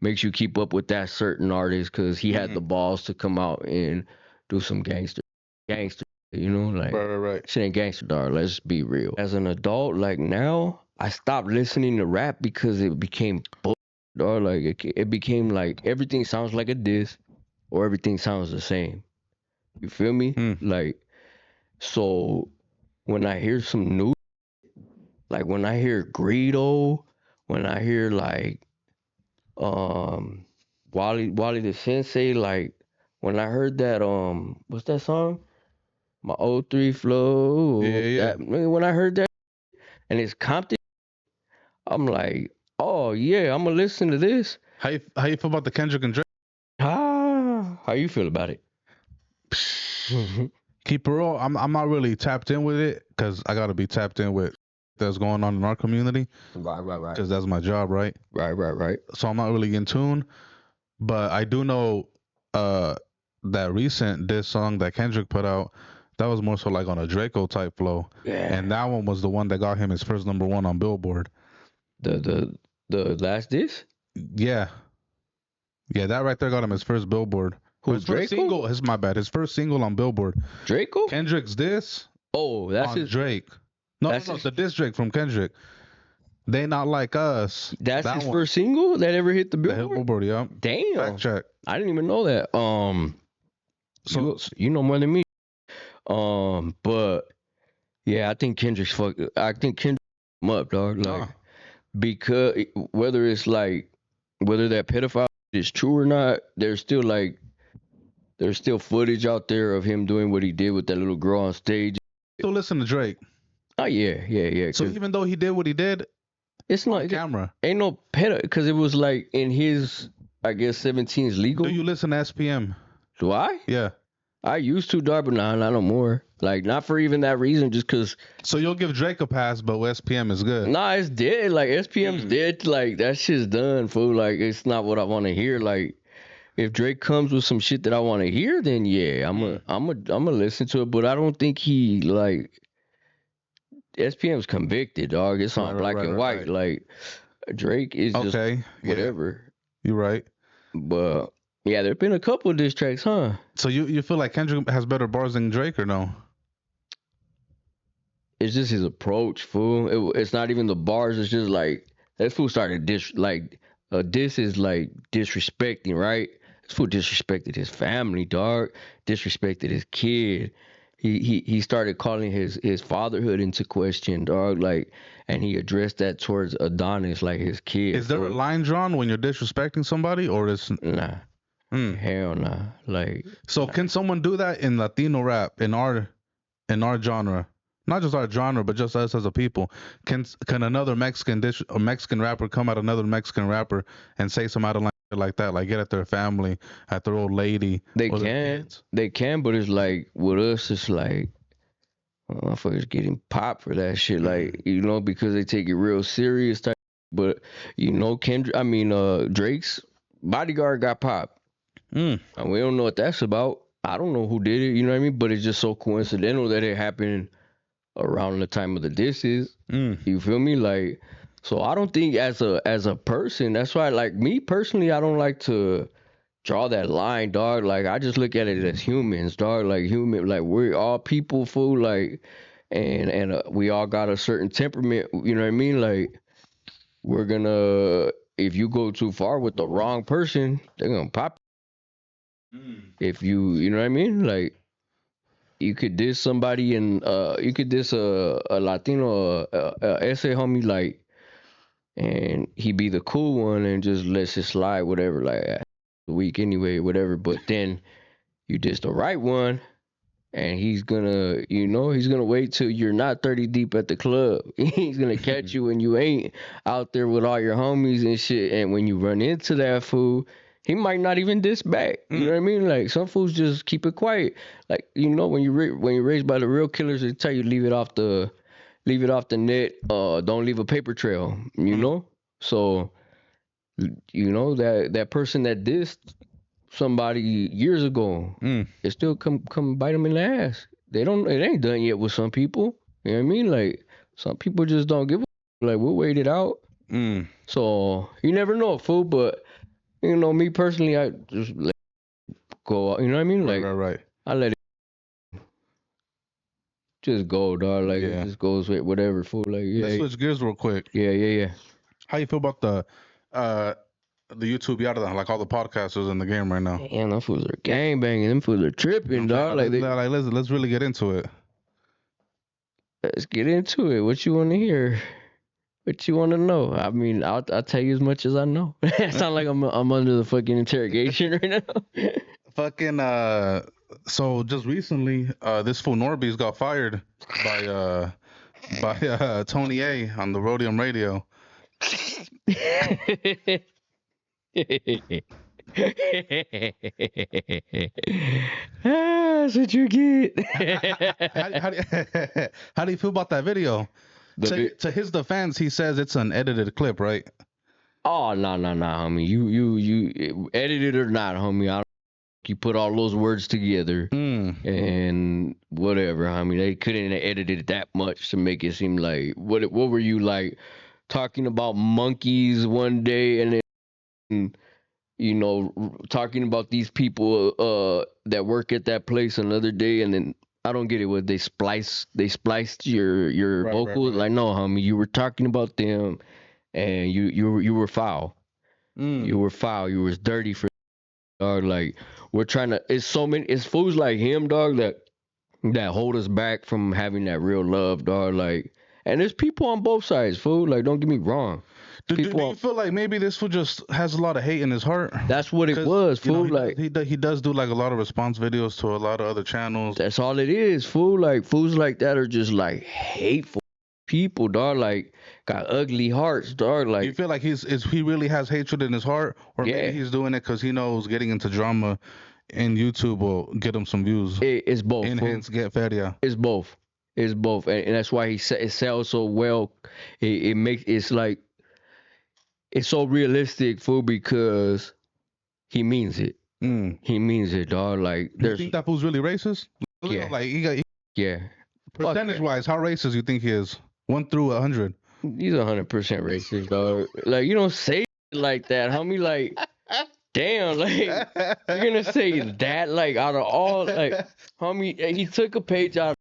Makes you keep up with that certain artist because he had the balls to come out and do some gangster, like, right. Shit ain't gangster, dog. Let's be real. As an adult, like now, I stopped listening to rap because it became bull, dog. Like it became like everything sounds like a diss, or everything sounds the same. You feel me? Like, so when I hear some new, like when I hear Greedo, when I hear like Wally the Sensei, like when I heard that what's that song? My 03 flow. Yeah. When I heard that and it's Compton, I'm like, oh yeah, I'm gonna listen to this. How you feel about the Kendrick and Drake? How you feel about it? Keep it real. I'm not really tapped in with it because I gotta be tapped in with that's going on in our community. Right. Because that's my job, right? Right. So I'm not really in tune, but I do know that recent diss song that Kendrick put out, that was more so like on a Draco type flow. Yeah. And that one was the one that got him his first #1 on Billboard. The last diss? Yeah, that right there got him his first Billboard. Who's Draco? First single, my bad. His first single on Billboard. Draco? Kendrick's diss. Oh, that's on his Drake. No, the diss Drake from Kendrick. They Not Like Us. That's his first single that ever hit the Billboard? Yeah. Damn. Fact check. I didn't even know that. So you know more than me. But yeah, I think Kendrick's up, dog. Like, because whether that pedophile is true or not, there's still footage out there of him doing what he did with that little girl on stage. Still listen to Drake. Oh yeah. So even though he did what he did, it's not camera. Ain't no pedo, because it was like in his, I guess 17 is legal. Do you listen to SPM? Do I? Yeah. I used to, dog, but not no more. Like, not for even that reason, just because. So you'll give Drake a pass, but SPM is good. Nah, it's dead. Like, SPM's dead. Like, that shit's done, fool. Like, it's not what I want to hear. Like, if Drake comes with some shit that I want to hear, then yeah, I'm gonna listen to it. But I don't think he, like, SPM's convicted, dog. It's on black and white. Like Drake is just whatever. You're right. But yeah, there've been a couple of diss tracks, huh? So you feel like Kendrick has better bars than Drake or no? It's just his approach, fool. It's not even the bars. It's just like that fool started diss is like disrespecting, right? This fool disrespected his family, dog. Disrespected his kid. He started calling his fatherhood into question, dog. Like, and he addressed that towards Adonis, like his kid. Is there a line drawn when you're disrespecting somebody, or is nah? Hell nah. Like, so can someone do that in Latino rap in our genre? Not just our genre, but just us as a people. Can another Mexican rapper come at another Mexican rapper and say some out of line like that, like get at their family, at their old lady? They can, but it's like with us, it's like motherfuckers getting popped for that shit, like because they take it real serious type. But Drake's bodyguard got popped, and we don't know what that's about. I don't know who did it, you know what I mean? But it's just so coincidental that it happened around the time of the disses. You feel me? Like, so I don't think as a person, that's why, like, me personally, I don't like to draw that line, dog. Like, I just look at it as humans, dog. Like, like we're all people, fool. Like, and we all got a certain temperament. You know what I mean? Like, we're gonna, if you go too far with the wrong person, they're gonna pop. If you know what I mean? Like, you could diss somebody and you could diss a Latino essay homie, like, and he be the cool one and just lets it slide, whatever, like the week anyway, whatever. But then you diss the right one, and he's gonna wait till you're not 30 deep at the club. He's gonna catch you when you ain't out there with all your homies and shit. And when you run into that fool, he might not even diss back. You know what I mean? Like, some fools just keep it quiet. Like, when you're raised by the real killers, they tell you leave it off the net. Don't leave a paper trail. So that person that dissed somebody years ago, it still come bite them in the ass. It ain't done yet with some people. You know what I mean? Like, some people just don't give a like, we'll wait it out. So you never know, fool. But me personally, I just let it go. You know what I mean? Like, right. I let it just go, dog. Like, it just goes with whatever, fool. Like, Let's switch gears real quick. Yeah. How you feel about the YouTube Yarda, like all the podcasters in the game right now? Damn, them fools are gang banging. Them fools are tripping, dog. Like, let's really get into it. Let's get into it. What you want to hear? What you want to know? I mean, I'll tell you as much as I know. It sounds like I'm under the fucking interrogation right now. Fucking so just recently, this fool Norby's got fired by Tony A on the Rhodium Radio. That's what you get. How do you feel about that video? To his defense, he says it's an edited clip, right? Oh, no, homie. You edited or not, homie. You put all those words together and whatever. I mean, they couldn't edit it that much to make it seem like what were you like talking about monkeys one day and then talking about these people that work at that place another day, and then I don't get it. What they spliced your vocals? Right. Like, no, homie, you were talking about them, and you were foul. You were foul. You was dirty for dog. Like, we're trying to. It's fools like him, dog, that hold us back from having that real love, dog. Like, and there's people on both sides, fool. Like, don't get me wrong. Do you feel like maybe this fool just has a lot of hate in his heart? That's what it was, fool. He does do like a lot of response videos to a lot of other channels. That's all it is, fool. Like, fools like that are just like hateful people, dog. Like, got ugly hearts, dog. Like, you feel like he really has hatred in his heart, or maybe he's doing it because he knows getting into drama in YouTube will get him some views. It's both. And hence get feria. It's both. And that's why it sells so well. It's like. It's so realistic, fool, because he means it. He means it, dog. Like, you think that fool's really racist? Yeah. Like, yeah. Percentage wise, how racist you think he is? 1 through 100. He's 100% racist, dog. Like, you don't say like that, homie. Like, damn, like, you're gonna say that, like, out of all, like, homie, he took a page out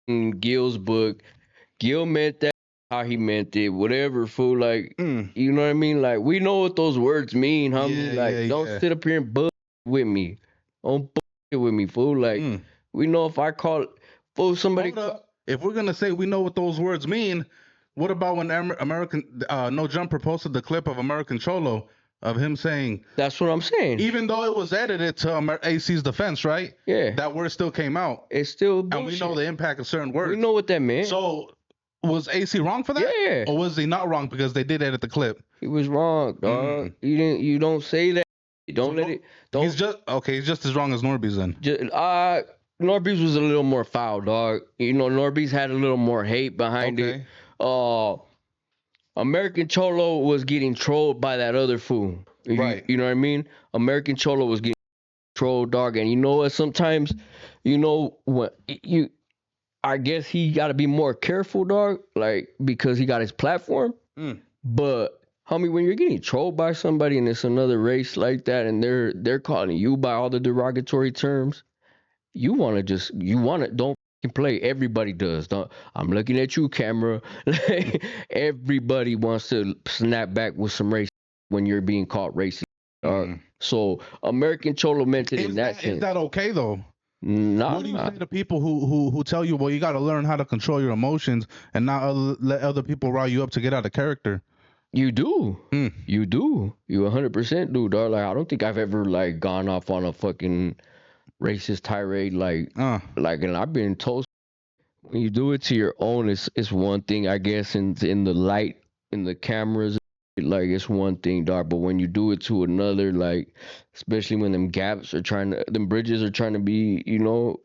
of Gil's book. Gil meant that how he meant it, whatever, fool. Like, you know what I mean? Like, we know what those words mean, homie. Don't sit up here and with me. Don't with me, fool. Like, we know if I call, fool, somebody. If we're gonna say we know what those words mean, what about when American No Jumper posted the clip of American Cholo of him saying? That's what I'm saying. Even though it was edited to AC's defense, right? Yeah. That word still came out. It's still bullshit. And we know the impact of certain words. We know what that meant. So was AC wrong for that? Yeah. Or was he not wrong because they did edit the clip? He was wrong, dog. You don't say that. Don't let it. Don't. He's just as wrong as Norby's then. Norby's was a little more foul, dog. You know, Norby's had a little more hate behind it. American Cholo was getting trolled by that other fool. Right. You know what I mean? American Cholo was getting trolled, dog. And you know what? Sometimes, you know, I guess he got to be more careful, dog, like, because he got his platform. But, homie, when you're getting trolled by somebody and it's another race like that and they're calling you by all the derogatory terms, don't play. Everybody does. I'm looking at you, camera. Everybody wants to snap back with some race when you're being called racist. So American Cholo meant it in that sense. Is that okay though? Nah. What do you say to people who tell you, well, you got to learn how to control your emotions and not let other people rile you up to get out of character? You do. You do. You 100% do, dog. Like, I don't think I've ever like gone off on a fucking racist tirade like, and I've been told when you do it to your own, it's one thing, I guess, in the light, in the cameras, like, it's one thing, dog. But when you do it to another, like, especially when them bridges are trying to be, you know,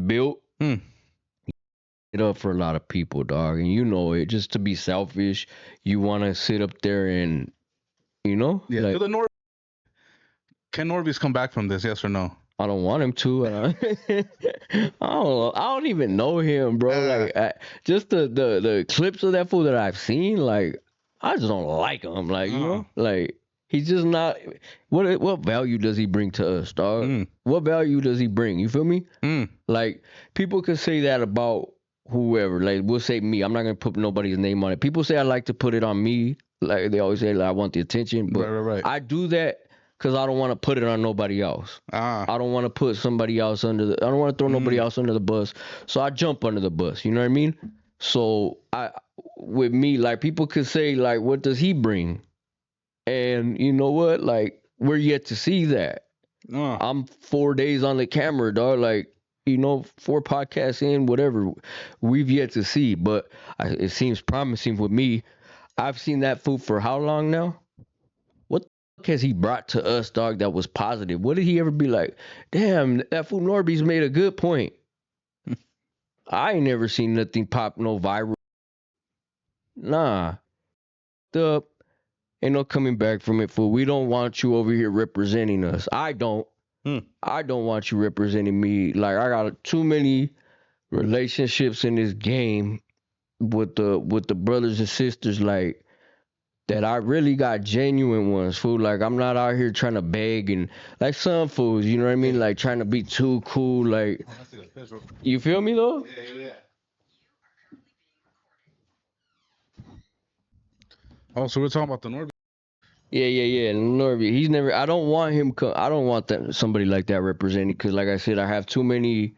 built, it up for a lot of people, dog. And you know it, just to be selfish, you want to sit up there and, you know, like, can Norby's come back from this? Yes or no? I don't want him to. I don't even know him, bro. Like, just the clips of that fool that I've seen, like, I just don't like him. Like, you know, like, he's just not. What value does he bring to us, dog? What value does he bring? You feel me? Like, people could say that about whoever. Like, we'll say me. I'm not gonna put nobody's name on it. People say I like to put it on me. Like, they always say, like, I want the attention, but right. I do that because I don't want to put it on nobody else. I don't want to put somebody else I don't want to throw nobody else under the bus. So I jump under the bus. You know what I mean? So with me, like, people could say, like, what does he bring? And you know what? Like, we're yet to see that. I'm 4 days on the camera, dog. Like, you know, 4 podcasts in, whatever. We've yet to see. But it seems promising with me. I've seen that fool for how long now? Has he brought to us, dog, that was positive? What did he ever be like? Damn, that fool Norby's made a good point. I ain't never seen nothing pop no viral. Nah. Ain't no coming back from it, fool. We don't want you over here representing us. I don't. I don't want you representing me. Like, I got too many relationships in this game with the brothers and sisters, like, that I really got genuine ones, fool. Like, I'm not out here trying to beg and, like, some fools, you know what I mean? Like, trying to be too cool, like, you feel me, though? Yeah. Oh, so we're talking about the Norby. Yeah. Norby, I don't want him, I don't want somebody like that representing, because, like I said, I have too many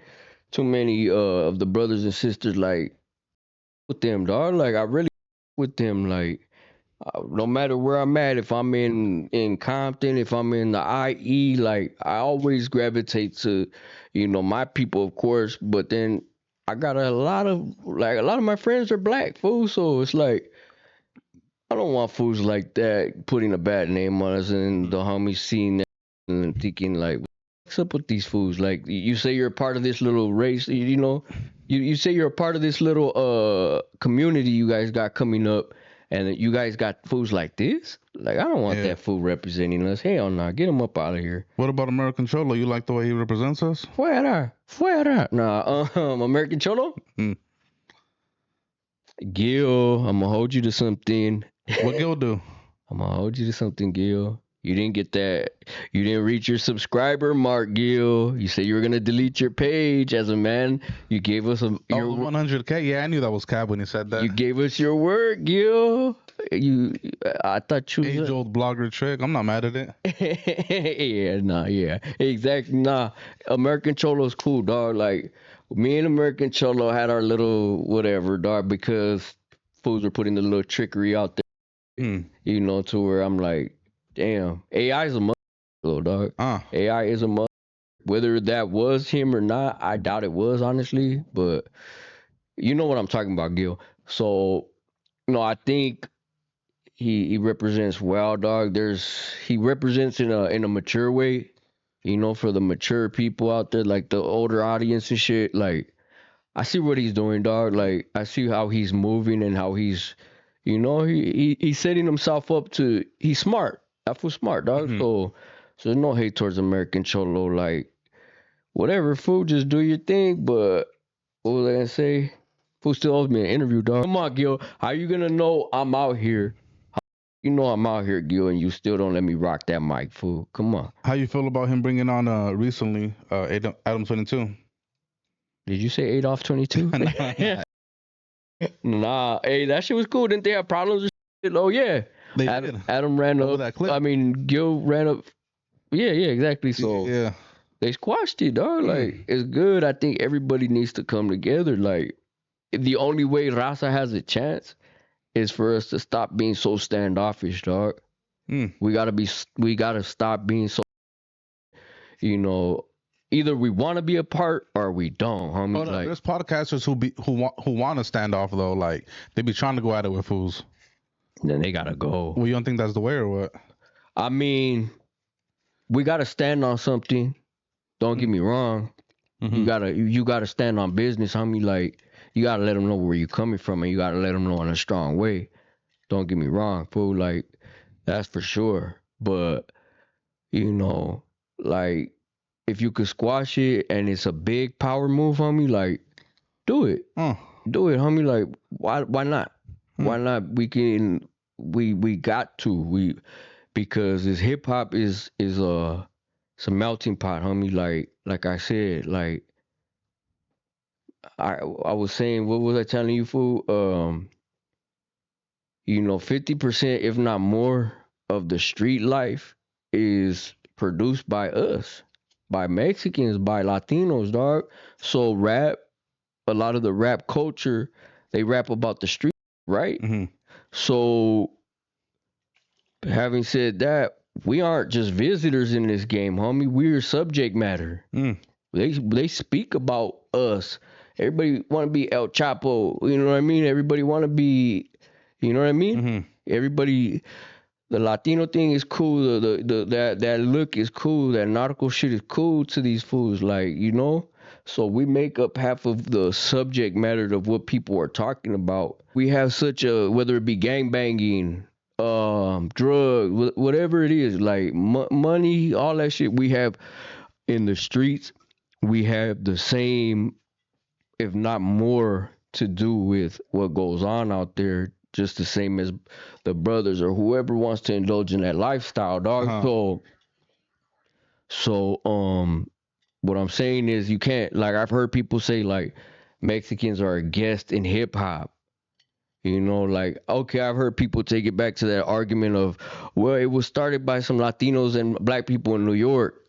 of the brothers and sisters, like, with them, dog. Like, I really with them, like, no matter where I'm at, if I'm in Compton, if I'm in the IE, like, I always gravitate to, you know, my people, of course, but then I got a lot of my friends are black, fool, so it's like, I don't want fools like that putting a bad name on us and the homies seeing that and thinking, like, what's up with these fools? Like, you say you're a part of this little race, you know, you say you're a part of this little community you guys got coming up, and you guys got fools like this? Like, I don't want that fool representing us. Hell nah, get him up out of here. What about American Cholo? You like the way he represents us? Fuera. Nah, American Cholo? Gil, I'm gonna hold you to something. What Gil do? I'm gonna hold you to something, Gil. You didn't get that. You didn't reach your subscriber mark, Gil. You said you were gonna delete your page as a man. You gave us Oh, the 100K. Yeah, I knew that was cap when he said that. you gave us your word, Gil. I thought you was Age-old blogger trick. I'm not mad at it. yeah, exactly, nah. American Cholo's cool, dog. Like me and American Cholo had our little whatever, dog, because fools were putting the little trickery out there, Hmm. you know, to where I'm like, damn, AI is a mother, little dog. AI is a mother. Whether that was him or not, I doubt it was, honestly. But you know what I'm talking about, Gil. So, no, I think he represents well, dog. He represents in a mature way, you know, for the mature people out there, like the older audience and shit. Like I see what he's doing, dog. Like I see how he's moving and how he's, you know, he's setting himself up to. He's smart. That was smart, dog. Mhm. So there's no hate towards American Cholo. Like whatever, fool, just do your thing. But what was I gonna say? Fool still owes me an interview, dog. Come on, Gil. How you gonna know I'm out here? You know I'm out here, Gil, and you still don't let me rock that mic, fool. Come on. How you feel about him bringing on recently Adam 22? Did you say Adolf 22? Nah, hey, that shit was cool. Didn't they have problems with shit? Oh yeah. They did. Adam ran Over up. that clip. I mean, Gil ran up. Yeah, exactly. So Yeah. they squashed it, dog. Like it's good. I think everybody needs to come together. Like the only way Raza has a chance is for us to stop being so standoffish, dog. We gotta stop being so, you know, either we want to be a part or we don't, homie. Hold up, Like there's podcasters who want to stand off though. Like they be trying to go at it with fools. then they gotta go. Well, you don't think that's the way or what? I mean, we gotta stand on something. Don't get me wrong. You gotta stand on business, homie. Like you gotta let them know where you're coming from, and you gotta let them know in a strong way. Don't get me wrong, fool. Like that's for sure. But you know, like if you could squash it and it's a big power move, homie, like do it. Do it, homie. Like why not? Why not? We got to. Because this hip hop is it's a melting pot, homie. Like I said, like I was saying, what was I telling you, fool? You know, 50%, if not more, of the street life is produced by us, by Mexicans, by Latinos, dog. So rap, a lot of the rap culture, they rap about the street, right? So having said that, we aren't just visitors in this game, homie. We're subject matter. They speak about us. Everybody want to be El Chapo. You know what I mean? Everybody want to be. You know what I mean? Everybody. The Latino thing is cool. That look is cool. That nautical shit is cool to these fools. Like you know. So we make up half of the subject matter of what people are talking about. We have such a, whether it be gang banging, drug, whatever it is, like money, all that shit we have in the streets. We have the same, if not more, to do with what goes on out there, just the same as the brothers or whoever wants to indulge in that lifestyle, dog. So what I'm saying is you can't, like I've heard people say like Mexicans are a guest in hip hop. You know, like, okay, I've heard people take it back to that argument of, well, it was started by some Latinos and black people in New York.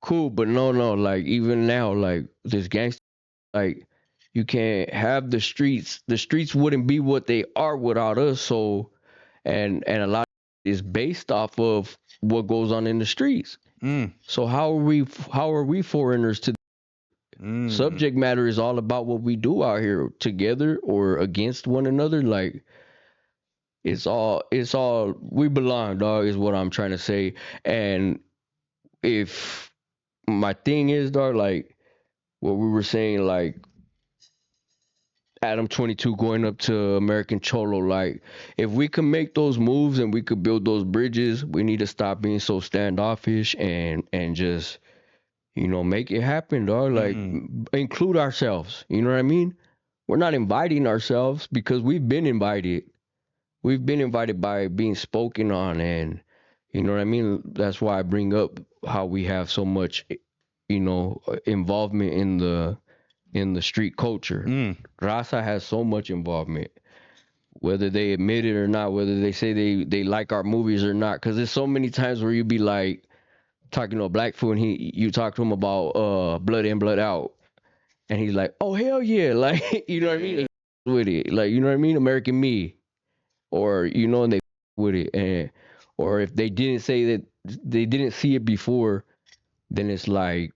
Cool, but no, like, even now, like, this gangster, like, you can't have the streets. The streets wouldn't be what they are without us. So, and a lot is based off of what goes on in the streets. So how are we foreigners to subject matter is all about what we do out here together or against one another. Like it's all we belong, dog, is what I'm trying to say. And if my thing is, dog, like what we were saying, like Adam 22 going up to American Cholo, like if we can make those moves and we could build those bridges, we need to stop being so standoffish and just, you know, make it happen, dog. Like include ourselves. You know what I mean? we're not inviting ourselves because we've been invited. We've been invited by being spoken on, and you know what I mean. That's why I bring up how we have so much, involvement in the street culture. Raza has so much involvement, whether they admit it or not, whether they say they like our movies or not. Because there's so many times where you be like talking to a black fool and you talk to him about Blood In, Blood Out, and he's like, oh hell yeah, like you know what I mean, with it, like you know what I mean, American Me, or and they with it, and or if they didn't say that they didn't see it before, then it's like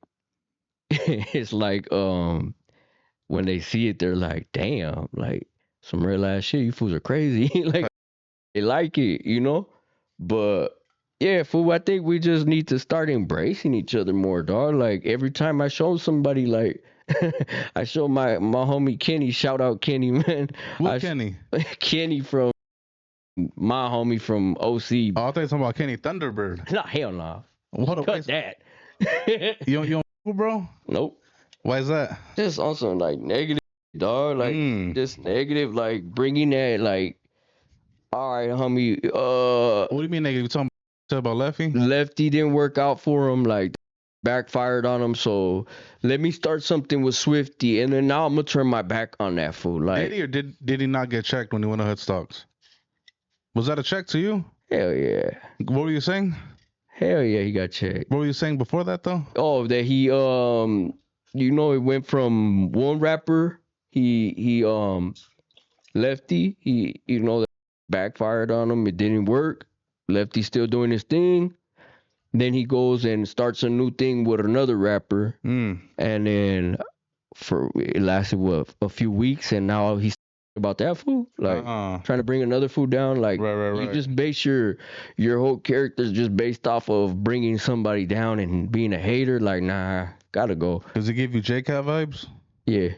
it's like when they see it, they're like, damn, like some real ass shit. You fools are crazy. Like they like it, But yeah, fool, I think we just need to start embracing each other more, dog. Like every time I show somebody, like I show my homie Kenny. Shout out Kenny, man. What Kenny? Kenny from my homie from OC. Oh, I thought you were talking about Kenny Thunderbird. Nah, hell nah. What? Cut that. you don't, bro? Nope. Why is that? Just on some like negative, dog. Like just negative, like bringing that, like, all right, homie. What do you mean negative? You talking about Lefty? Lefty didn't work out for him. Like backfired on him. So let me start something with Swifty, and then now I'm gonna turn my back on that fool. Like, did he or did he not get checked when he went to Headstocks? Was that a check to you? Hell yeah. What were you saying? Hell yeah, he got checked. What were you saying before that though? Oh, that he it went from one rapper, he Lefty, that backfired on him. It didn't work. Lefty still doing his thing. Then he goes and starts a new thing with another rapper, and then it lasted a few weeks, and now he's about that fool, like trying to bring another fool down. Like right. You just base your whole character just based off of bringing somebody down and being a hater. Like, nah, gotta go. Does it give you J-Cat vibes? Yeah.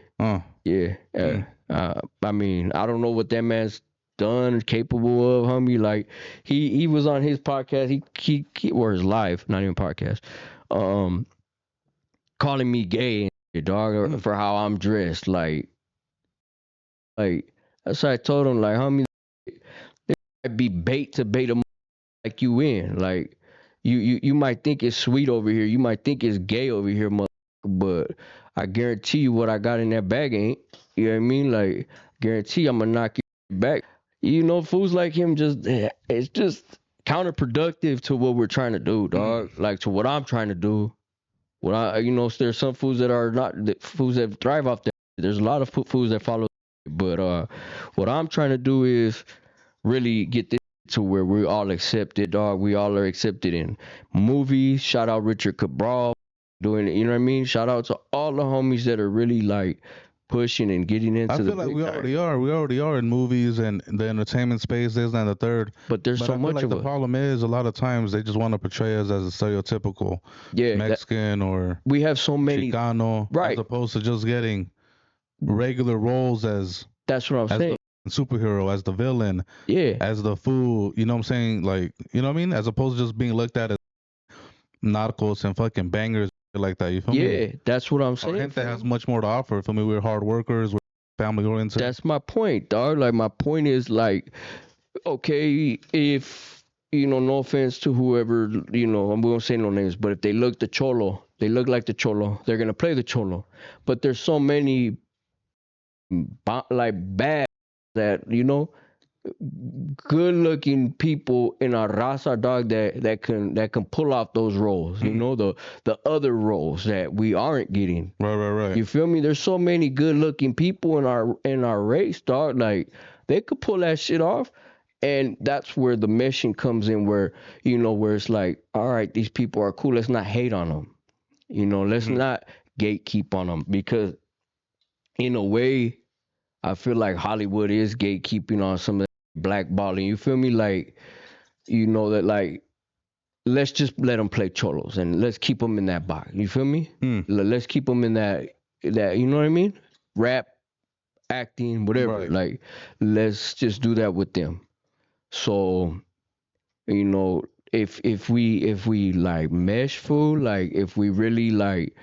Yeah. I mean, I don't know what that man's done, capable of, homie. Like he was on his podcast. He or his live, not even podcast. Calling me gay and dog for how I'm dressed. Like that's why I told him, like, homie, there might be bait to bait a like you in. Like you might think it's sweet over here. You might think it's gay over here, but I guarantee you what I got in that bag ain't. You know what I mean? Like, guarantee I'm gonna knock you back. Fools like him it's just counterproductive to what we're trying to do, dog. Like to what I'm trying to do. There's some fools that are not fools that thrive off that. There's a lot of fools that follow, but what I'm trying to do is really get this to where we all accepted, dog. We all are accepted in movies. Shout out Richard Cabral doing it. You know what I mean? Shout out to all the homies that are really like pushing and getting into I feel like we already are. We already are in movies and the entertainment space. There's not the third. But there's so much of the problem is a lot of times they just want to portray us as a stereotypical Mexican or we have so many Chicano, right, as opposed to just getting regular roles as that's what I'm saying. The superhero, as the villain, as the fool. You know what I'm saying? Like, you know what I mean? As opposed to just being looked at as narcos and fucking bangers like that. You feel me? Yeah, that's what I'm saying. Our gente has much more to offer. For me, we're hard workers. We're family oriented. That's my point, dog. Like my point is like, okay, if no offense to whoever, we won't say no names, but if they look like the cholo, they're gonna play the cholo. But there's so many like bad that good looking people in our raza, dog, that can pull off those roles, the other roles that we aren't getting. Right. You feel me? There's so many good looking people in our race, dog. Like they could pull that shit off. And that's where the meshing comes in, where where it's like, all right, these people are cool, let's not hate on them. Let's not gatekeep on them, because in a way I feel like Hollywood is gatekeeping on some of that blackballing. You feel me? Like, that like, let's just let them play cholos and let's keep them in that box. You feel me? Let's keep them in that, you know what I mean? Rap, acting, whatever. Right. Like, let's just do that with them. So, if we like mesh, fool, like if we really like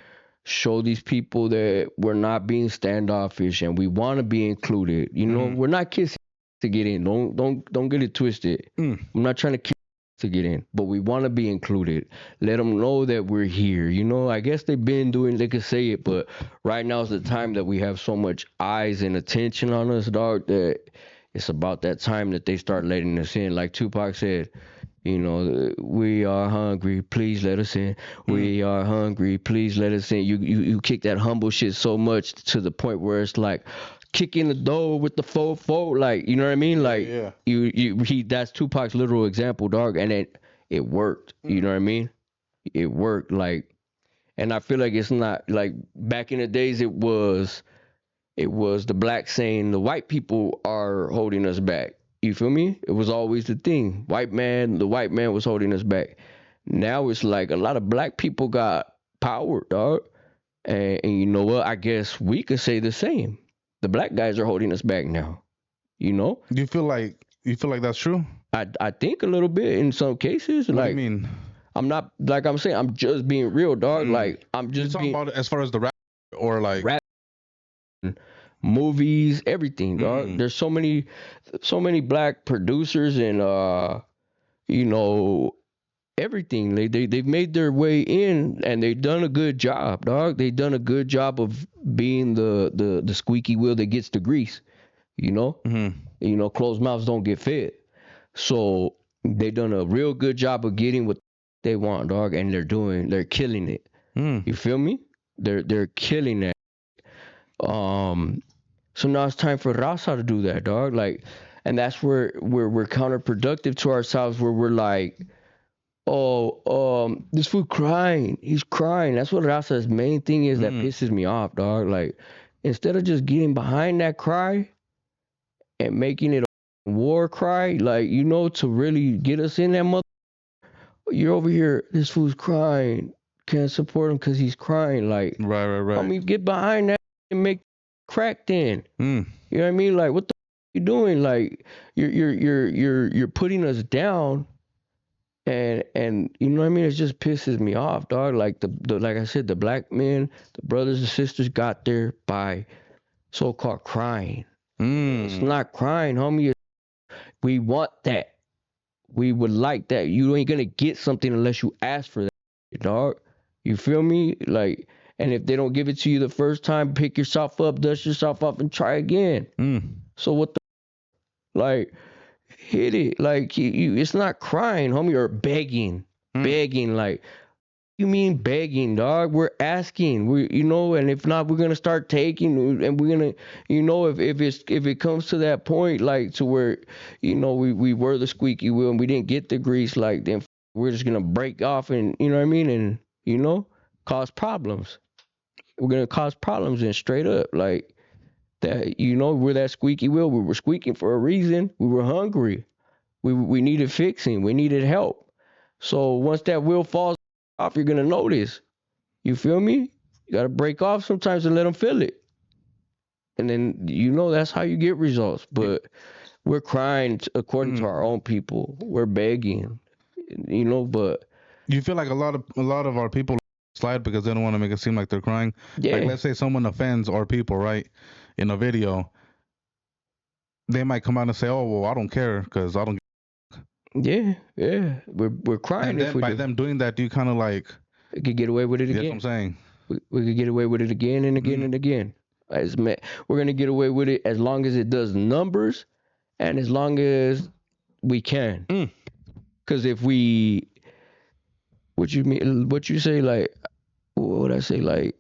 show these people that we're not being standoffish and we want to be included. You know, we're not kissing to get in. Don't get it twisted. I'm not trying to kiss to get in, but we want to be included. Let them know that we're here. You know, I guess they've been doing. They could say it, but right now is the time that we have so much eyes and attention on us, dog. That it's about that time that they start letting us in. Like Tupac said, you know, we are hungry, please let us in. We are hungry, please let us in. You kick that humble shit so much to the point where it's like kicking the door with the fofo, like, you know what I mean? Like that's Tupac's literal example, dog, and it worked. You know what I mean? It worked, like, and I feel like it's not like back in the days it was the black saying the white people are holding us back. You feel me? It was always the thing. The white man was holding us back. Now it's like a lot of black people got power, dog. And you know what? I guess we could say the same. The black guys are holding us back now. You know? Do you feel like that's true? I think a little bit in some cases. What like, do you mean? I'm not, like I'm saying, I'm just being real, dog. Like, I'm just talking about it as far as the rap or like rap, movies, everything, dog. There's so many black producers and you know, everything. They've made their way in and they've done a good job, dog. They've done a good job of being the squeaky wheel that gets the grease. You know, you know, closed mouths don't get fed. So they done a real good job of getting what they want, dog, and they're killing it. You feel me? They're killing it. So now it's time for Raza to do that, dog. Like, and that's where we're counterproductive to ourselves, where we're like, oh, this fool crying. He's crying. That's what Raza's main thing is that pisses me off, dog. Like, instead of just getting behind that cry and making it a war cry, like, you know, to really get us in that mother. You're over here, this fool's crying. Can't support him because he's crying. Like, right. I mean, get behind that and make crack then. You know what I mean? Like, what the you doing? Like, you're putting us down, and you know what I mean? It just pisses me off, dog. Like the like I said, the black men, the brothers and sisters got there by so-called crying. It's not crying, homie. We want that. We would like that. You ain't gonna get something unless you ask for that, dog. You feel me? Like, and if they don't give it to you the first time, pick yourself up, dust yourself off, and try again. So what the like? Hit it. Like, you it's not crying, homie. You're begging, begging. Like, you mean begging, dog? We're asking. We, you know, and if not, we're gonna start taking, and we're gonna, you know, if it comes to that point, like to where, you know, we were the squeaky wheel and we didn't get the grease, like then we're just gonna break off and, you know what I mean, and, you know, cause problems. We're gonna cause problems and straight up like that. You know, we're that squeaky wheel. We were squeaking for a reason. We were hungry. We needed fixing. We needed help. So once that wheel falls off, you're gonna notice. You feel me? You gotta break off sometimes and let them feel it, and then, you know, that's how you get results. But we're crying according to our own people. We're begging, you know. But you feel like a lot of our people slide because they don't want to make it seem like they're crying. yeah, Like, let's say someone offends our people, right, in a video, they might come out and say, "Oh, well, I don't care because I don't." yeah, we're crying. And if then we by do. them doing that, you kind of like, We could get away with it that's again. what I'm saying. We could get away with it again and again and again. We're gonna get away with it as long as it does numbers, and as long as we can. Because if we, what you mean? What you say? Like, what would I say? Like,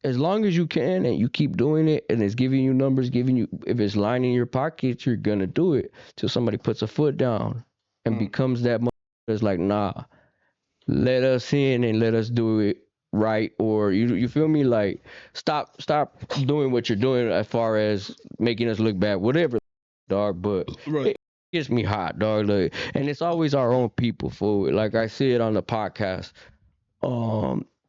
as long as you can and you keep doing it, and it's giving you numbers, giving you, if it's lining your pockets, you're gonna do it till somebody puts a foot down and becomes that. It's like, nah, let us in and let us do it right. Or you feel me? Like, stop doing what you're doing as far as making us look bad, whatever, dog. But it gets me hot, dog. Like, and it's always our own people, fool. Like I said on the podcast,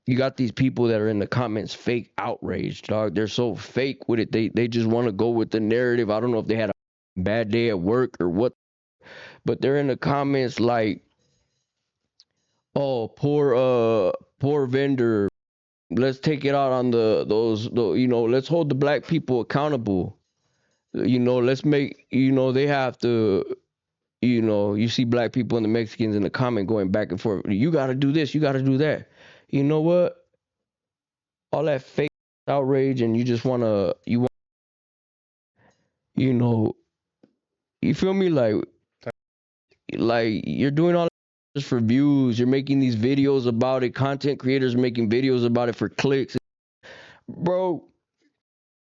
you got these people that are in the comments fake outrage, dog. They're so fake with it. They just want to go with the narrative. I don't know if they had a bad day at work or what, but they're in the comments like, oh, poor vendor, let's take it out on those, you know, let's hold the black people accountable. You know, let's make, you know, they have to, you know, you see black people and the Mexicans in the comment going back and forth. You got to do this, you got to do that. You know what? All that fake outrage, and you just want to, you know, you feel me? Like you're doing all this for views. You're making these videos about it. Content creators making videos about it for clicks. Bro,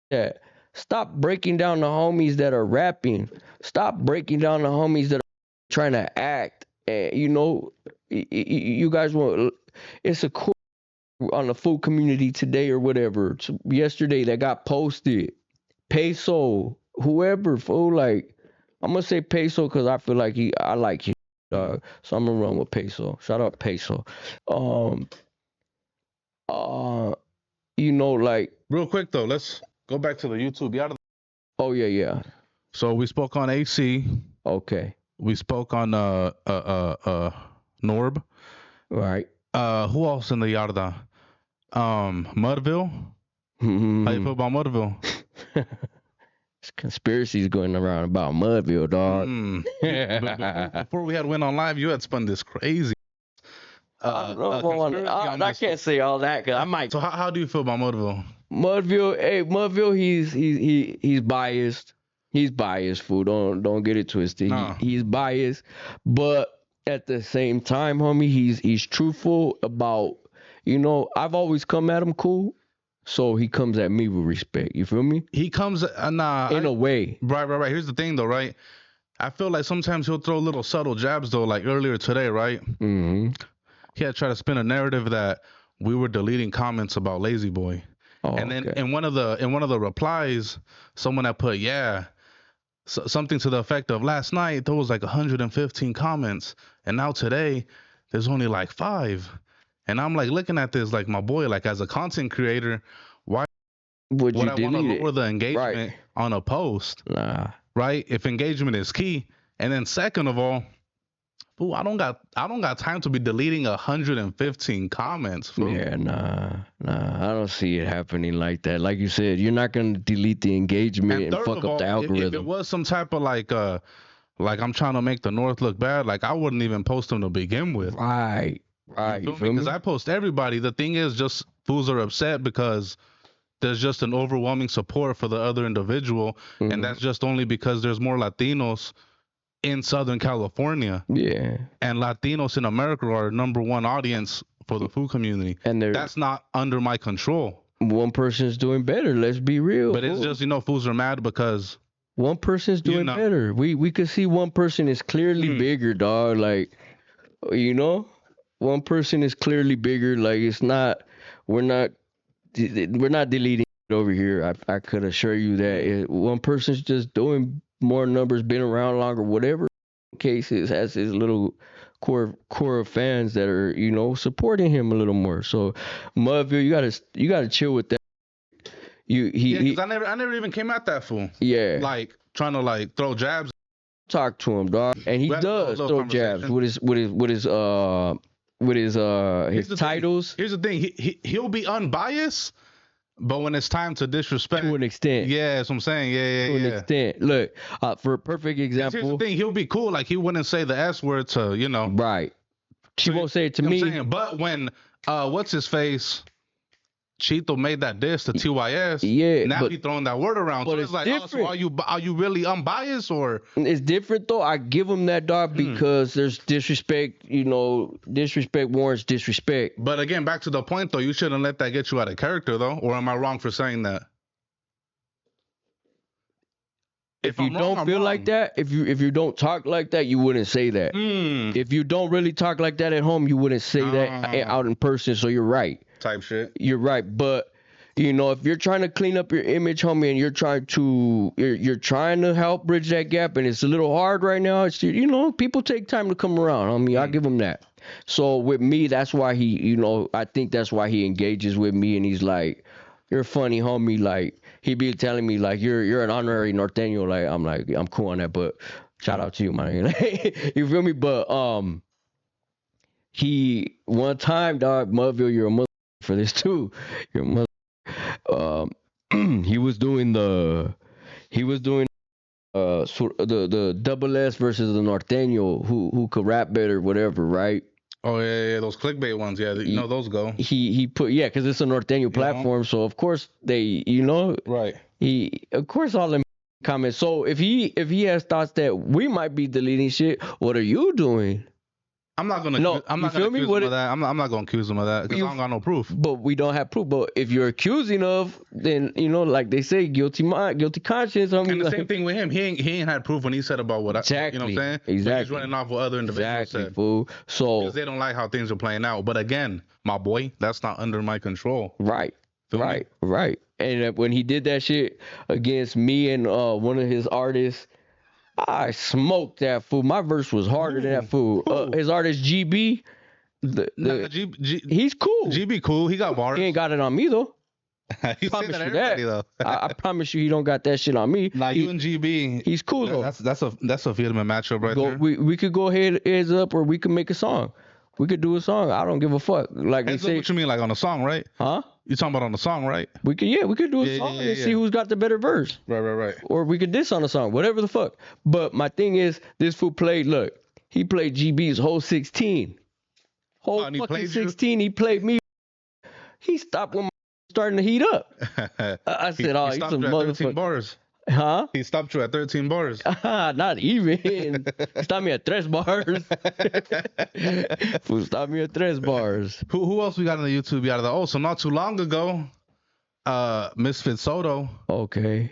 yeah. Stop breaking down the homies that are rapping. Stop breaking down the homies that are trying to act. And, you know, you guys want, it's a quote on the food community today or whatever. Yesterday that got posted. Peso, whoever, fool, like, I'm gonna say Peso because I feel like I like him, dog. So I'm gonna run with Peso. Shout out Peso. Um, uh, you know, like, Real quick though, let's go back to the YouTube. Yarda. oh yeah. So we spoke on AC. Okay. We spoke on Norb. Right. Who else in the Yarda? Mudville. How you feel about Mudville? Conspiracies going around about Mudville, dog. Before we had went on live, you had spun this crazy. I can't say all that because I might. So how do you feel about Mudville? Mudville, he's biased. He's biased, fool. Don't get it twisted. Nah. He's biased, but at the same time, homie, he's truthful about. You know, I've always come at him cool. So he comes at me with respect. You feel me? He comes in a way. Right. Here's the thing, though, right? I feel like sometimes he'll throw little subtle jabs, though. Like earlier today, right? Mm-hmm. He had tried to spin a narrative that we were deleting comments about Lazy Boy, and then in one of the replies, someone had put something to the effect of last night there was like 115 comments, and now today there's only like 5. And I'm like looking at this like, my boy, like as a content creator, why would I want to lower the engagement on a post? Nah. Right? If engagement is key. And then second of all, fool, I don't got time to be deleting 115 comments. Fool. Yeah, nah. I don't see it happening like that. Like you said, you're not gonna delete the engagement and fuck up the algorithm. If it was some type of like I'm trying to make the North look bad, like I wouldn't even post them to begin with. Right. You feel me? Because I post everybody. The thing is, just fools are upset because there's just an overwhelming support for the other individual, and that's just only because there's more Latinos in Southern California. Yeah. And Latinos in America are #1 audience for the food community, and that's not under my control. One person's doing better. Let's be real. But it's just, you know, fools are mad because one person's doing better. We could see one person is clearly bigger, dog. Like, you know. One person is clearly bigger. Like, we're not deleting it over here. I could assure you that one person's just doing more numbers, been around longer, whatever cases, has his little core of fans that are, you know, supporting him a little more. So Mudville, you gotta chill with that. Because I never even came at that fool. Yeah. Like trying to like throw jabs. Talk to him, dog. And he does throw jabs with his titles. Here's the thing. He'll be unbiased, but when it's time to disrespect, to an extent. Yeah, that's what I'm saying. Yeah. To an extent. Look, for a perfect example. Here's the thing. He'll be cool. Like he wouldn't say the S word to, you know. Right. She won't say it to me. But when what's his face? Chito made that diss to TYS. Yeah. Now he throwing that word around. But so it's like, so are you really unbiased or? It's different though. I give him that, dog, because there's disrespect. You know, disrespect warrants disrespect. But again, back to the point though, you shouldn't let that get you out of character though. Or am I wrong for saying that? If you don't feel like that, if you don't talk like that, you wouldn't say that. If you don't really talk like that at home, you wouldn't say that out in person. So you're right. Type shit. You're right, but you know, if you're trying to clean up your image, homie, and you're trying to help bridge that gap, and it's a little hard right now. It's, you know, people take time to come around. Homie, I give him that. So with me, that's why he, you know, I think that's why he engages with me, and he's like, "You're funny, homie." Like he be telling me like, "You're an honorary norteño." Like I'm cool on that, but shout out to you, man. You feel me? But he one time, dog, Mudville, you're a for this too. Your mother. He was doing the double S versus the norteño who could rap better, whatever, right? Oh yeah, those clickbait ones. Yeah, you know those go. He put because it's a norteño platform, so of course they right. He of course all them comments. So if he has thoughts that we might be deleting shit, what are you doing? I'm not gonna. No, I'm not gonna accuse him of that. I'm not gonna accuse him of that because I don't got no proof. But we don't have proof. But if you're accusing of, then like they say, guilty mind, guilty conscience. And the same thing with him. He ain't had proof when he said about what exactly. You know what I'm saying? Exactly. But he's running off what other individuals said. Fool. So because they don't like how things are playing out. But again, my boy, that's not under my control. Right. Right. And when he did that shit against me and one of his artists, I smoked that fool. My verse was harder than that fool. His artist GB, he's cool. GB cool. He got bars. He ain't got it on me though. You promise you that. Though. I promise you, he don't got that shit on me. Nah, you and GB, he's cool though. That's a vitamin matchup right there. We could go heads up, or we could make a song. We could do a song. I don't give a fuck. Like they say, what you mean, like on a song, right? Huh? You talking about on the song, right? We could do a song and see who's got the better verse. Right. Or we could diss on a song, whatever the fuck. But my thing is, this fool played. Look, he played GB's whole 16, fucking 16. He played me. He stopped when my starting to heat up. I said, "Oh, he's some motherfucker." Bars. Huh? He stopped you at 13 bars. Not even. Stopped me at 3 bars. Fool stopped me at 3 bars. Who else we got on the YouTube Yarda? Oh, so not too long ago, Misfit Soto. Okay.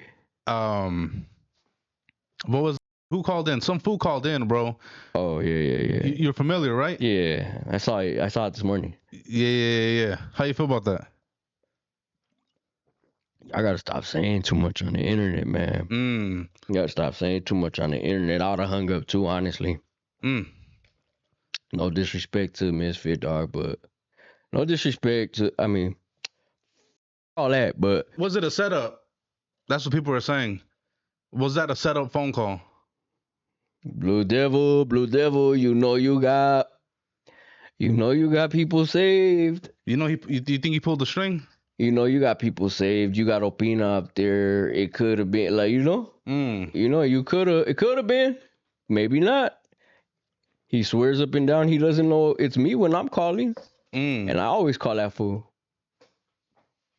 Who called in? Some fool called in, bro. Oh yeah. You're familiar, right? Yeah, I saw it. I saw it this morning. Yeah. How you feel about that? I gotta stop saying too much on the internet, man. You gotta stop saying too much on the internet. I would've hung up too, honestly. No disrespect to Misfit, dog, but no disrespect to, I mean, all that, but. Was it a setup? That's what people are saying. Was that a setup phone call? Blue Devil, you know you got people saved. You think he pulled the string? You know you got people saved. You got Opina up there. It could have been like, it could have been. Maybe not. He swears up and down he doesn't know it's me when I'm calling. And I always call that fool.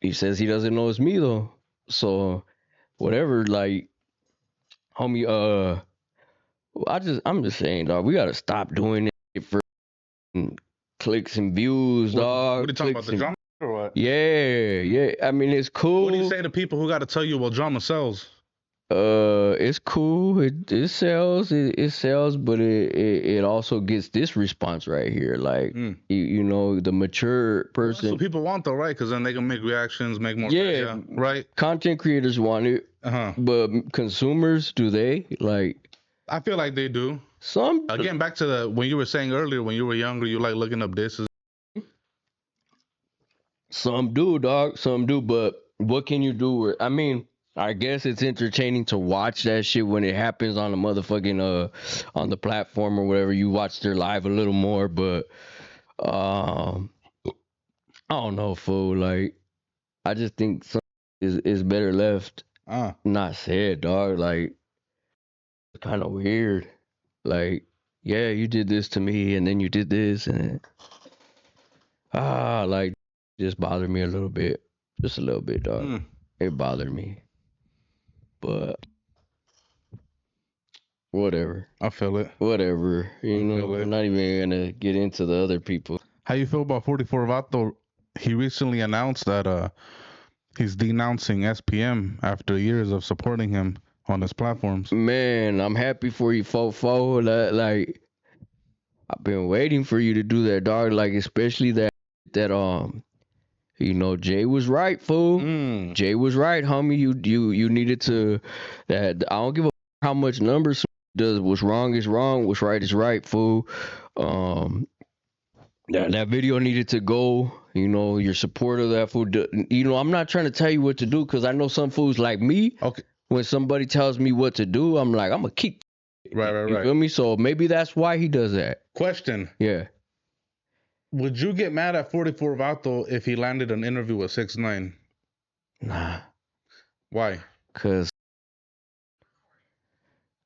He says he doesn't know it's me though. So whatever, like, homie, I'm just saying, dog, we gotta stop doing it for clicks and views, dog. What are you talking about, the drama or what? Yeah. I mean, it's cool. What do you say to people who got to tell you what drama sells? It's cool. It sells. It sells, but it also gets this response right here. Like, the mature person. That's what people want though, right? Because then they can make reactions, make more. Yeah, right. Content creators want it, but consumers, do they? Like, I feel like they do. Some. Again, back to when you were saying earlier, when you were younger, you like looking up disses. Some do, dog. Some do, but what can you do? I mean, I guess it's entertaining to watch that shit when it happens on the motherfucking on the platform or whatever. You watch their live a little more, but I don't know, fool. Like, I just think some is better left not said, dog. Like, it's kind of weird. Like, yeah, you did this to me, and then you did this, and like, just bothered me a little bit, just a little bit, dog. It bothered me, but whatever. I feel it. Whatever, we're not even gonna get into the other people. How you feel about 44 Vato? He recently announced that he's denouncing SPM after years of supporting him on his platforms. Man, I'm happy for you, Fofo. Like, I've been waiting for you to do that, dog. Like, especially that Jay was right, fool. Jay was right, homie. You needed to. That I don't give a how much numbers does. What's wrong is wrong. What's right is right, fool. That video needed to go. Your support of that fool. I'm not trying to tell you what to do because I know some fools like me. Okay. When somebody tells me what to do, I'm like, I'm gonna keep. Right. You feel me? So maybe that's why he does that. Question. Yeah. Would you get mad at 44 Vato if he landed an interview with 6ix9ine? Nah, Why? cause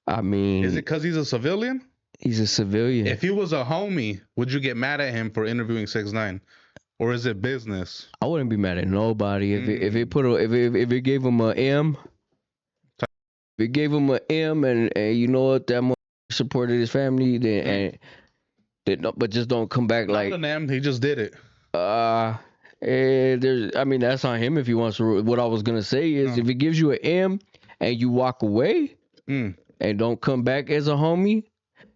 I mean, Is it because he's a civilian? he's a civilian. If he was a homie, would you get mad at him for interviewing 6ix9ine, or is it business? I wouldn't be mad at nobody if it gave him a M. If it gave him a M, and you know what, that supported his family, then but just don't come back like Not an M. He just did it. I mean, that's on him if he wants to. What I was gonna say is, if it gives you an M and you walk away and don't come back as a homie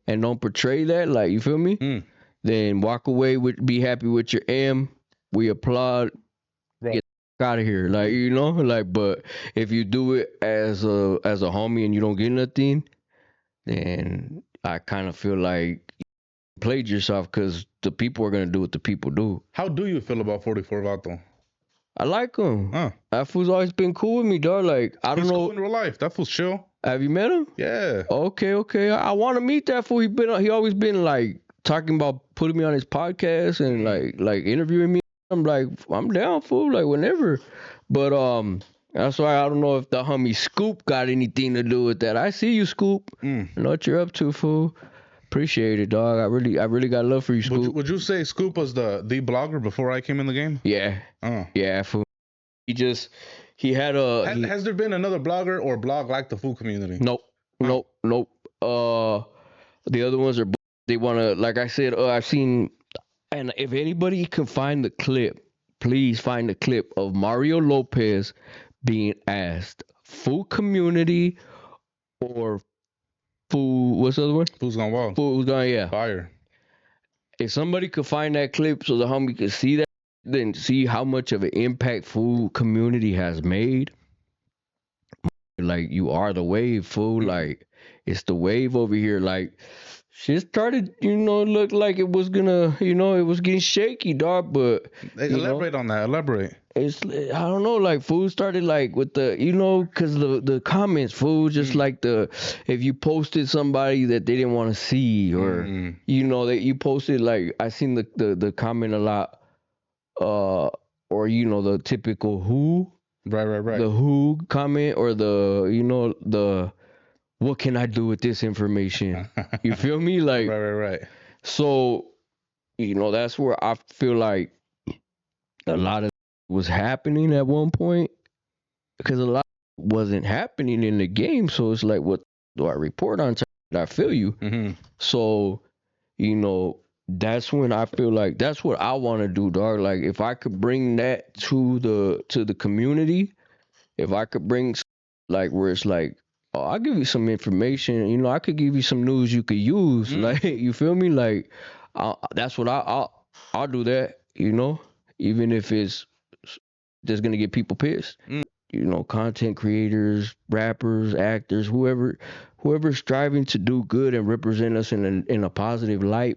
and don't portray that, like, you feel me? Then walk away be happy with your M. We applaud. Right. Get out of here, like, you know, like. But if you do it as a homie and you don't get nothing, then I kind of feel like you played yourself, because the people are gonna do what the people do. How do you feel about 44 Vato? I like him. Huh. That fool's always been cool with me, dog. Like, I don't He's know. cool in real life. That fool's chill. Have you met him? Yeah. Okay. I want to meet that fool. He always been like talking about putting me on his podcast and like interviewing me. I'm like, I'm down, fool. Like, whenever. But that's why I don't know if the homie Scoop got anything to do with that. I see you, Scoop. I know what you're up to, fool. Appreciate it, dog. I really got love for you, Scoop. Would you say Scoop was the blogger before I came in the game? Yeah. Yeah, fool. He had a. Has there been another blogger or blog like the food community? Nope. The other ones are. They want to, like I said, I've seen, and if anybody can find the clip, please find the clip of Mario Lopez being asked, food community or food, what's the other one? Food's Gone Wild. Food's Gone, yeah. Fire. If somebody could find that clip so the homie could see that, then see how much of an impact food community has made. Like, you are the wave, fool. Like, it's the wave over here. Like, shit started, looked like it was gonna, it was getting shaky, dog. But elaborate on that. Elaborate. It's, I don't know, like, food started like with the, because the comments, food, just like if you posted somebody that they didn't want to see, or that you posted, like, I seen the comment a lot, or the typical who. Right. The who comment, or the what can I do with this information? You feel me? Like, right. So, that's where I feel like a lot of was happening at one point, because a lot wasn't happening in the game. So it's like, what do I report on? I feel you. So, that's when I feel like that's what I want to do, dog. Like, if I could bring that to the community, if I could bring, like, where it's like, oh, I'll give you some information, I could give you some news you could use. Like, you feel me? Like, that's what I'll do that, even if it's just gonna get people pissed. Content creators, rappers, actors, whoever's striving to do good and represent us in a positive light.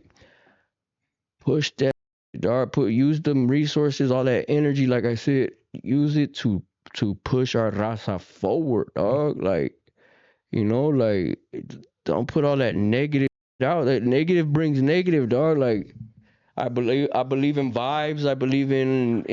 Push that, dog. Use them resources, all that energy, like I said, use it to push our raza forward, dog. Like, like, don't put all that negative out. That negative brings negative, dog. Like, I believe in vibes. I believe in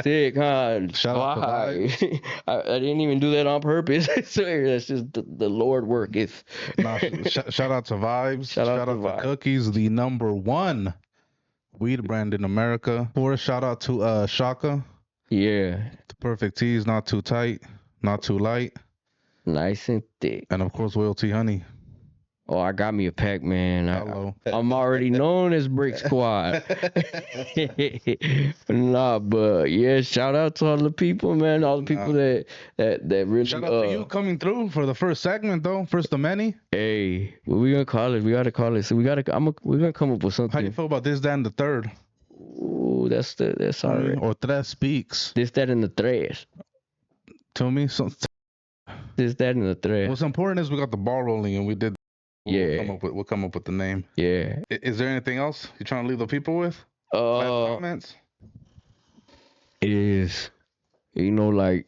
stick, huh? Shout out to vibes. I didn't even do that on purpose. I swear, that's just the Lord worketh. Shout out to vibes. Shout out to Vibes. Cookies, the #1 weed brand in America. Shout out to Shaka. Yeah. The perfect teas, not too tight, not too light. Nice and thick. And of course, Whale Tea Honey. Oh, I got me a pack, man. Hello. I'm already known as Brick Squad. Nah, but yeah, shout out to all the people, man. All the people that really. Shout out to you coming through for the first segment, though. First of many. Hey, what we gonna call it? We gotta call it. So we're gonna come up with something. How do you feel about this, that, and the third? Ooh, that's all right. Or tres speaks. This, that, and the tres. Tell me This, that, and the tres. What's important is we got the ball rolling and we did. We'll come up with the name. Yeah. Is there anything else you're trying to leave the people with? Comments? It is, like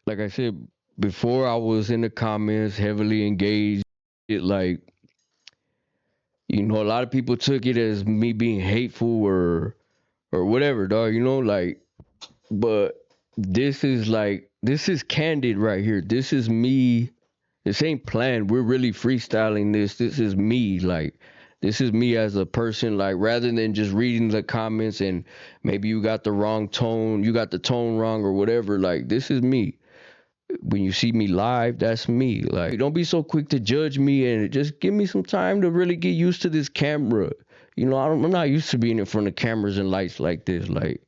I said before, I was in the comments heavily engaged. You know, a lot of people took it as me being hateful or whatever, dog. You know, like, but this is candid right here. This is me. This ain't planned. We're really freestyling this. This is me. Like, this is me as a person. Like, rather than just reading the comments and maybe you got the wrong tone, you got the tone wrong or whatever. Like, this is me. When you see me live, that's me. Like, don't be so quick to judge me and just give me some time to really get used to this camera. You know, I'm not used to being in front of cameras and lights like this. Like,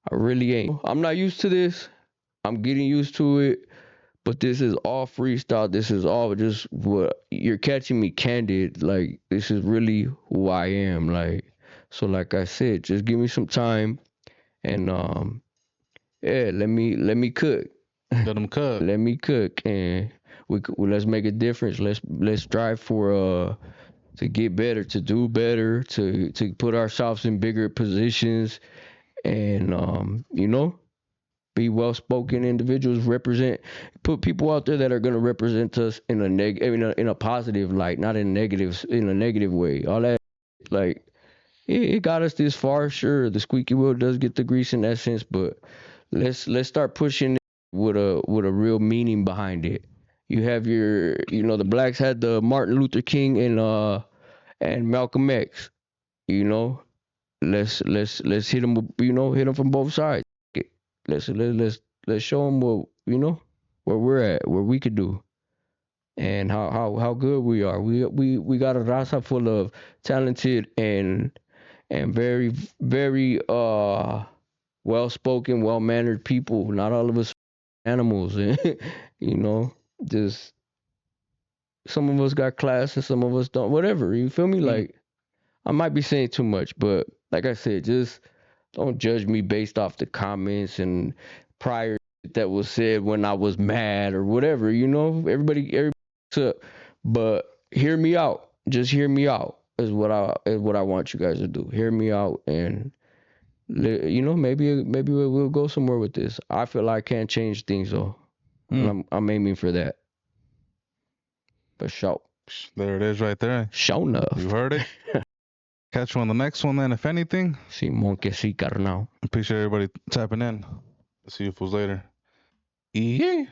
I really ain't. I'm not used to this. I'm getting used to it. But this is all freestyle. This is all just what you're catching me candid. Like, this is really who I am. Like, so like I said, just give me some time and yeah, let me cook. Let them cook. Let me cook and let's make a difference. Let's strive for to get better, to do better, to put ourselves in bigger positions and you know, be well spoken individuals, put people out there that are gonna represent us in a positive light, not in a negative way. All that like it got us this far, sure. The squeaky wheel does get the grease in that sense, but let's start pushing it with a real meaning behind it. You have the blacks had the Martin Luther King and Malcolm X. You know, let's hit them. Hit them from both sides. Let's show them where we're at, where we could do, and how good we are. We got a raza full of talented and very very well spoken, well mannered people. Not all of us animals, you know. Just some of us got class and some of us don't. Whatever, you feel me? Like I might be saying too much, but like I said, just don't judge me based off the comments and prior that was said when I was mad or whatever. You know, everybody up, but hear me out. Just hear me out is what I want you guys to do. Hear me out and maybe we'll go somewhere with this. I feel like I can't change things though. And I'm aiming for that. But sure. There it is right there. Sure enough. You heard it. Catch you on the next one then, if anything. Simón que sí, carnal. Appreciate everybody tapping in. See you fools later. Yeah.